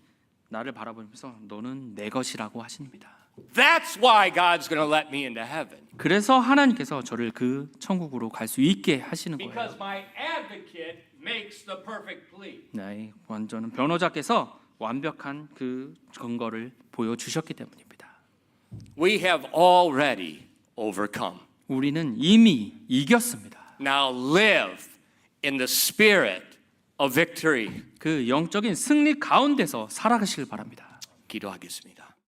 B: 나를 바라보면서 너는 내 것이라고 하십니다.
A: That's why God's going to let me into heaven.
B: 그래서 하나님께서 저를 그 천국으로 갈 수 있게 하시는 거예요.
A: Because my advocate makes the perfect plea.
B: 나의 완전한 변호자께서 완벽한 그 근거를 보여주셨기 때문입니다.
A: We have already overcome.
B: 우리는 이미 이겼습니다.
A: Now live in the spirit of victory.
B: 그 영적인 승리 가운데서 살아가시길 바랍니다.
A: 기도하겠습니다.